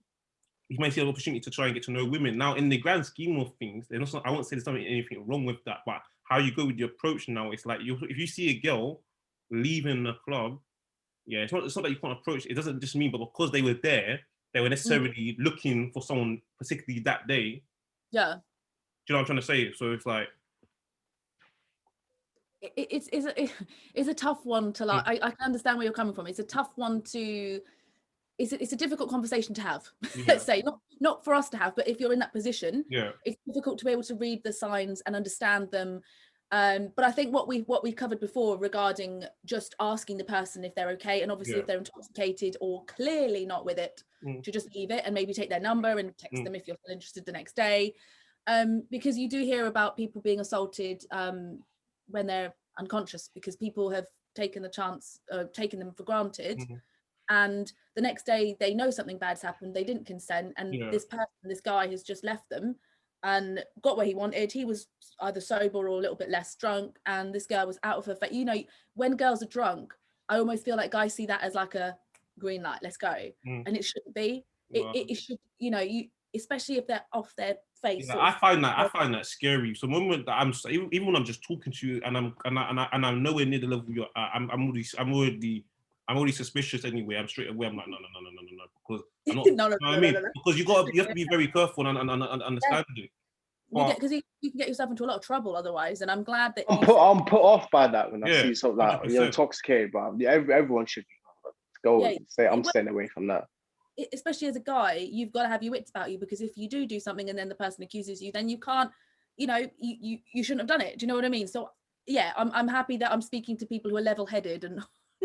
you might see an opportunity to try and get to know women. Now, in the grand scheme of things, I won't say there's anything wrong with that, but how you go with the approach now, it's like if you see a girl leaving the club, it's not that you can't approach. It doesn't just mean, but because they were there, they were necessarily looking for someone particularly that day.
Yeah.
Do you know what I'm trying to say? So it's like,
it's a tough one to like. I can understand where you're coming from. It's a tough one to. It's a difficult conversation to have. Let's say not for us to have, but if you're in that position, it's difficult to be able to read the signs and understand them. But I think what we covered before regarding just asking the person if they're okay, and obviously if they're intoxicated or clearly not with it, to just leave it and maybe take their number and text them if you're still interested the next day, because you do hear about people being assaulted when they're unconscious because people have taken the chance, taken them for granted. And the next day they know something bad's happened, they didn't consent, and this guy has just left them and got where he wanted. He was either sober or a little bit less drunk, and this girl was out of her face. You know, when girls are drunk, I almost feel like guys see that as like a green light, let's go. And it shouldn't be. It should, you know, you especially if they're off their face.
I find that scary. So when I'm even when I'm just talking to you and I'm nowhere near the level you're at, I'm already suspicious anyway. I'm straight away. I'm like, no, because I'm not. You know what I mean? Because you have to be very careful and understand it.
Because you can get yourself into a lot of trouble otherwise. And I'm glad that
I'm put off by that when I see something like you're intoxicated, but everyone should go and say I'm staying away from that.
Especially as a guy, you've got to have your wits about you, because if you do something and then the person accuses you, then you can't, you know, you shouldn't have done it. Do you know what I mean? So yeah, I'm happy that I'm speaking to people who are level-headed and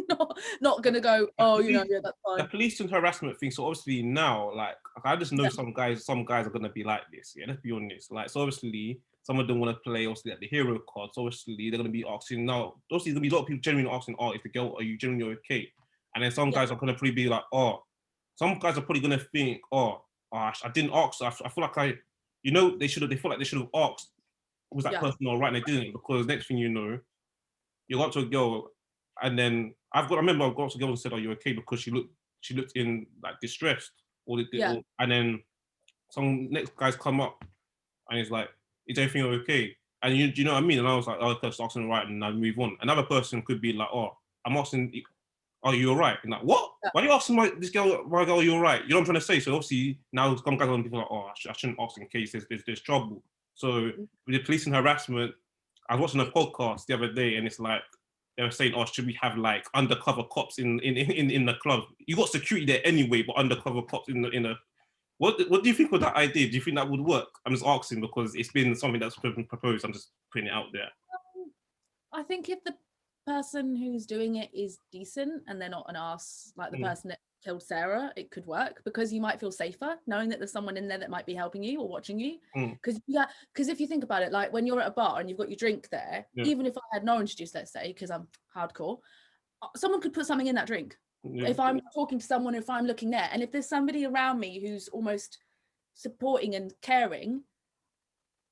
not gonna go, that's fine.
The police and harassment thing. So obviously now, like I just know some guys are gonna be like this. Yeah, let's be honest. Like, so obviously some of them want to play obviously like the hero cards. So obviously they're gonna be asking now. Obviously there's gonna be a lot of people genuinely asking, "Oh, if the girl, are you genuinely okay?" And then some guys are gonna probably be like, "Oh." Some guys are probably gonna think, "Oh, I didn't ask." I feel like they feel like they should have asked, was that person all right? And they didn't, because next thing you know, you got to a girl, and then I remember I got to a girl and said, "Are you okay?" Because she looked in like distressed, and then some next guys come up, and he's like, "Is everything okay?" And you know what I mean? And I was like, "Oh, that's asking right," and I move on. Another person could be like, "Oh, I'm asking, are you all right?" And like, what? Why are you asking my girl, are you all right? You know what I'm trying to say? So obviously now some guys are people like, "Oh, I shouldn't ask in case there's trouble." So with the police and harassment, I was watching a podcast the other day, and it's like they were saying, "Oh, should we have like undercover cops in the club? You got security there anyway, but undercover cops in a." What do you think of that idea? Do you think that would work? I'm just asking because it's been something that's been proposed. I'm just putting it out there.
I think if the person who's doing it is decent and they're not an ass like the person that killed Sarah, it could work, because you might feel safer knowing that there's someone in there that might be helping you or watching you. Because if you think about it, like when you're at a bar and you've got your drink there, even if I had no orange juice, let's say, because I'm hardcore, someone could put something in that drink. If I'm talking to someone, if I'm looking there, and if there's somebody around me who's almost supporting and caring,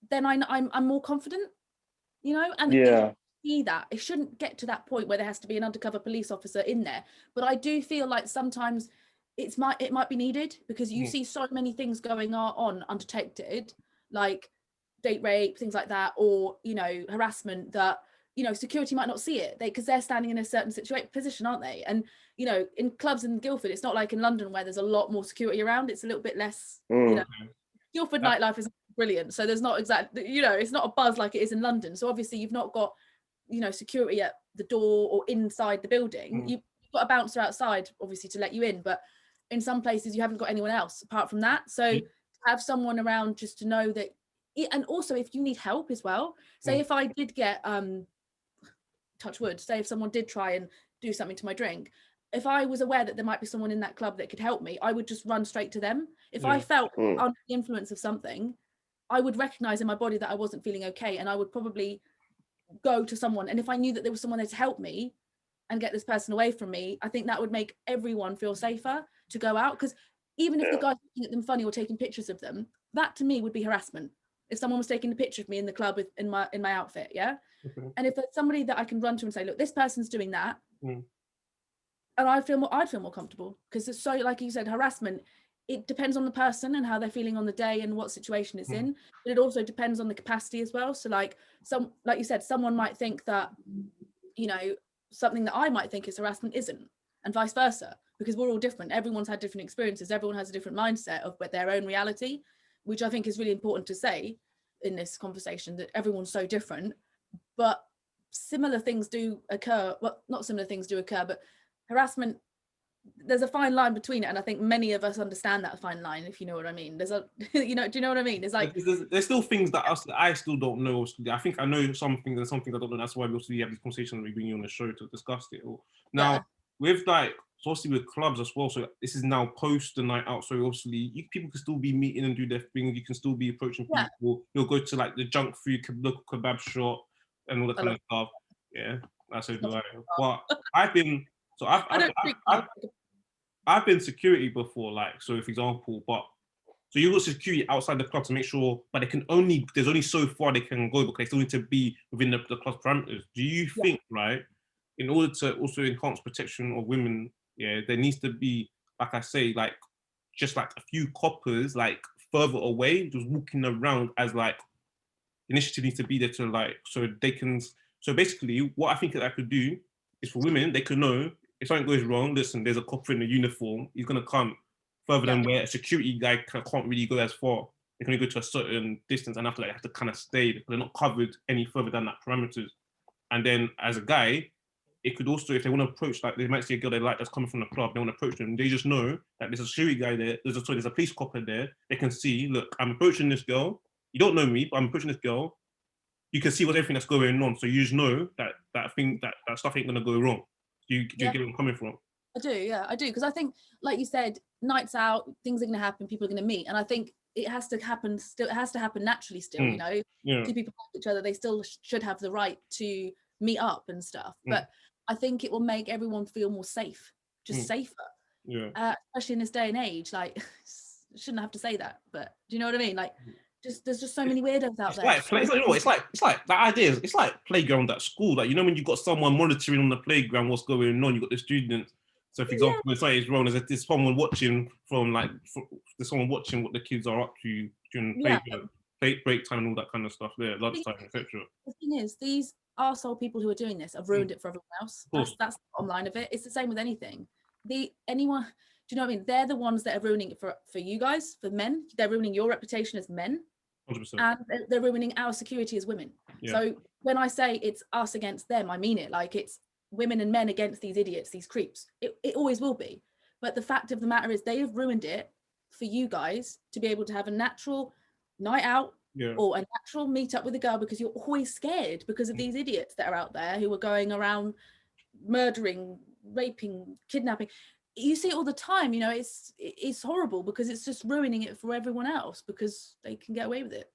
then I'm more confident, you know. And see that it shouldn't get to that point where there has to be an undercover police officer in there, but I do feel like sometimes it might be needed, because you see so many things going on undetected, like date rape, things like that, or harassment, that security might not see it, because they're standing in a certain position, aren't they? And in clubs in Guildford, it's not like in London where there's a lot more security around. It's a little bit less. Guildford nightlife is brilliant, so there's not exactly it's not a buzz like it is in London. So obviously you've not got security at the door or inside the building. You've got a bouncer outside, obviously, to let you in, but in some places you haven't got anyone else apart from that. So to have someone around just to know that, and also if you need help as well, say if I did get touch wood, say if someone did try and do something to my drink, if I was aware that there might be someone in that club that could help me, I would just run straight to them. If I felt under the influence of something, I would recognize in my body that I wasn't feeling okay, and I would probably go to someone. And if I knew that there was someone there to help me and get this person away from me, I think that would make everyone feel safer to go out. Because even if the guy's looking at them funny or taking pictures of them, that to me would be harassment. If someone was taking a picture of me in the club in my outfit, and if there's somebody that I can run to and say, look, this person's doing that, and I'd feel more comfortable, because it's so, like you said, harassment it depends on the person and how they're feeling on the day and what situation it's in, but it also depends on the capacity as well. So like you said, someone might think that, you know, something that I might think is harassment isn't, and vice versa, because we're all different. Everyone's had different experiences. Everyone has a different mindset of their own reality, which I think is really important to say in this conversation, that everyone's so different, but similar things do occur. Well, not similar things do occur, but harassment, there's a fine line between it, and I think many of us understand that fine line, if you know what I mean. There's a you know, do you know what I mean? It's like
there's still things that I still don't know. I think I know some things and some things I don't know. That's why we also have these conversations and we bring you on the show to discuss it all. Now with like, so obviously with clubs as well, so this is now post the night out, so obviously people can still be meeting and do their thing. You can still be approaching people. You'll go to like the junk food local kebab shop and all that kind of stuff. Yeah, that's so do I. But I've been I've been security before, like, so for example, so you got security outside the club to make sure, but there's only so far they can go because they still need to be within the club parameters. Do you think, right, in order to also enhance protection of women, there needs to be, like I say, like, just like a few coppers, like, further away, just walking around as, like, initiative needs to be there to, like, so they can, so basically, what I think that I could do is for women, they can know if something goes wrong, listen, there's a copper in a uniform, he's gonna come further than where a security guy can't really go as far. They can only go to a certain distance, and after that, they have to kind of stay because they're not covered any further than that parameters. And then as a guy, it could also, if they want to approach, like they might see a girl they like that's coming from the club, they want to approach them, they just know that there's a security guy there, there's a police copper there, they can see, look, I'm approaching this girl, you don't know me, but I'm approaching this girl, you can see what everything that's going on, so you just know that that stuff ain't gonna go wrong. Do you get where I'm coming from?
I do, because I think, like you said, nights out, things are going to happen, people are going to meet, and I think it has to happen still. It has to happen naturally still. You know, two people like each other, they still should have the right to meet up and stuff. But I think it will make everyone feel more safe, just safer. Especially in this day and age, like, shouldn't have to say that, but do you know what I mean? Like, there's just so many weirdos out there.
It's like the idea is, it's like playground at school. Like, you know, when you got someone monitoring on the playground what's going on, you got the students. So for example, when something is wrong, there's someone watching there's someone watching what the kids are up to during break time and all that kind of stuff there, lunchtime, etc.
The thing is, these arsehole people who are doing this have ruined it for everyone else. That's the bottom line of it. It's the same with anything. Anyone, do you know what I mean? They're the ones that are ruining it for you guys, for men. They're ruining your reputation as men.
100%.
And they're ruining our security as women. So when I say it's us against them, I mean it. Like, it's women and men against these idiots, these creeps. It always will be. But the fact of the matter is, they have ruined it for you guys to be able to have a natural night out or a natural meet up with a girl, because you're always scared because of these idiots that are out there who are going around murdering, raping, kidnapping. You see it all the time, you know. It's horrible because it's just ruining it for everyone else because they can get away with it.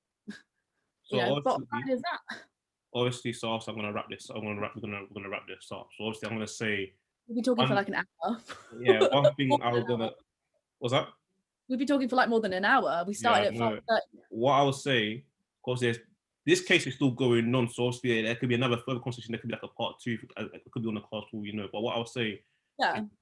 So
bottom line is that.
Obviously, so I'm gonna wrap this. We're gonna wrap this up. So obviously, I'm gonna say
we'll be talking for like an hour.
One thing I was gonna. What's that?
We'd be talking for like more than an hour. We started at 5:30.
What I would say, of course, this case is still going on. So obviously, there could be another further conversation. There could be like a part 2. It could be on the class 2, you know. But what I would say,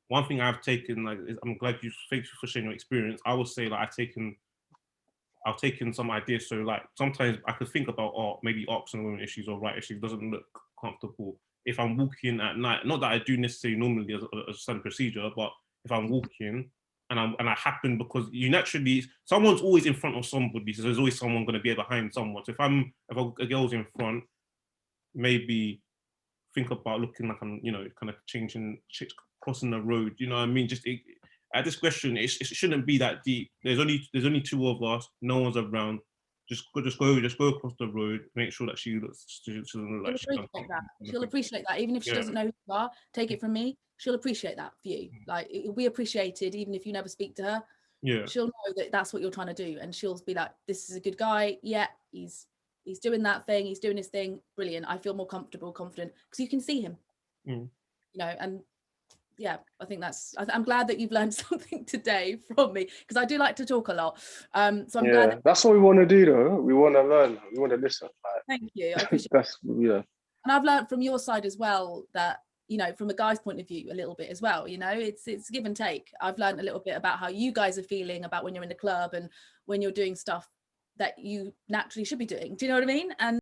one thing I've taken, like, is, I'm glad thank you for sharing your experience. I would say, like, I've taken some ideas. So like, sometimes I could think about, maybe asking women issues or right issues doesn't look comfortable if I'm walking at night. Not that I do necessarily normally as a standard procedure, but if I'm walking and I happen, because you naturally, someone's always in front of somebody, so there's always someone going to be behind someone. So if a girl's in front, maybe think about looking like I'm, you know, kind of crossing the road. You know what I mean? Just at discretion. It shouldn't be that deep. There's only 2 of us. No one's around. Just go across the road. Make sure that she doesn't look like
she'll appreciate that. Even if she doesn't know who you are, take it from me, she'll appreciate that for you. Like, it'll be appreciated even if you never speak to her. She'll know that that's what you're trying to do, and she'll be like, this is a good guy. Yeah, he's doing that thing, he's doing his thing. Brilliant. I feel more comfortable, confident, because you can see him. You know, and I think I'm glad that you've learned something today from me, because I do like to talk a lot. So I'm glad
that's what we want to do, though. We want to learn, we want to listen.
Thank you. I appreciate
that's. And
I've learned from your side as well that you know, from a guy's point of view a little bit as well, you know, it's give and take. I've learned a little bit about how you guys are feeling about when you're in the club and when you're doing stuff that you naturally should be doing. Do you know what I mean? And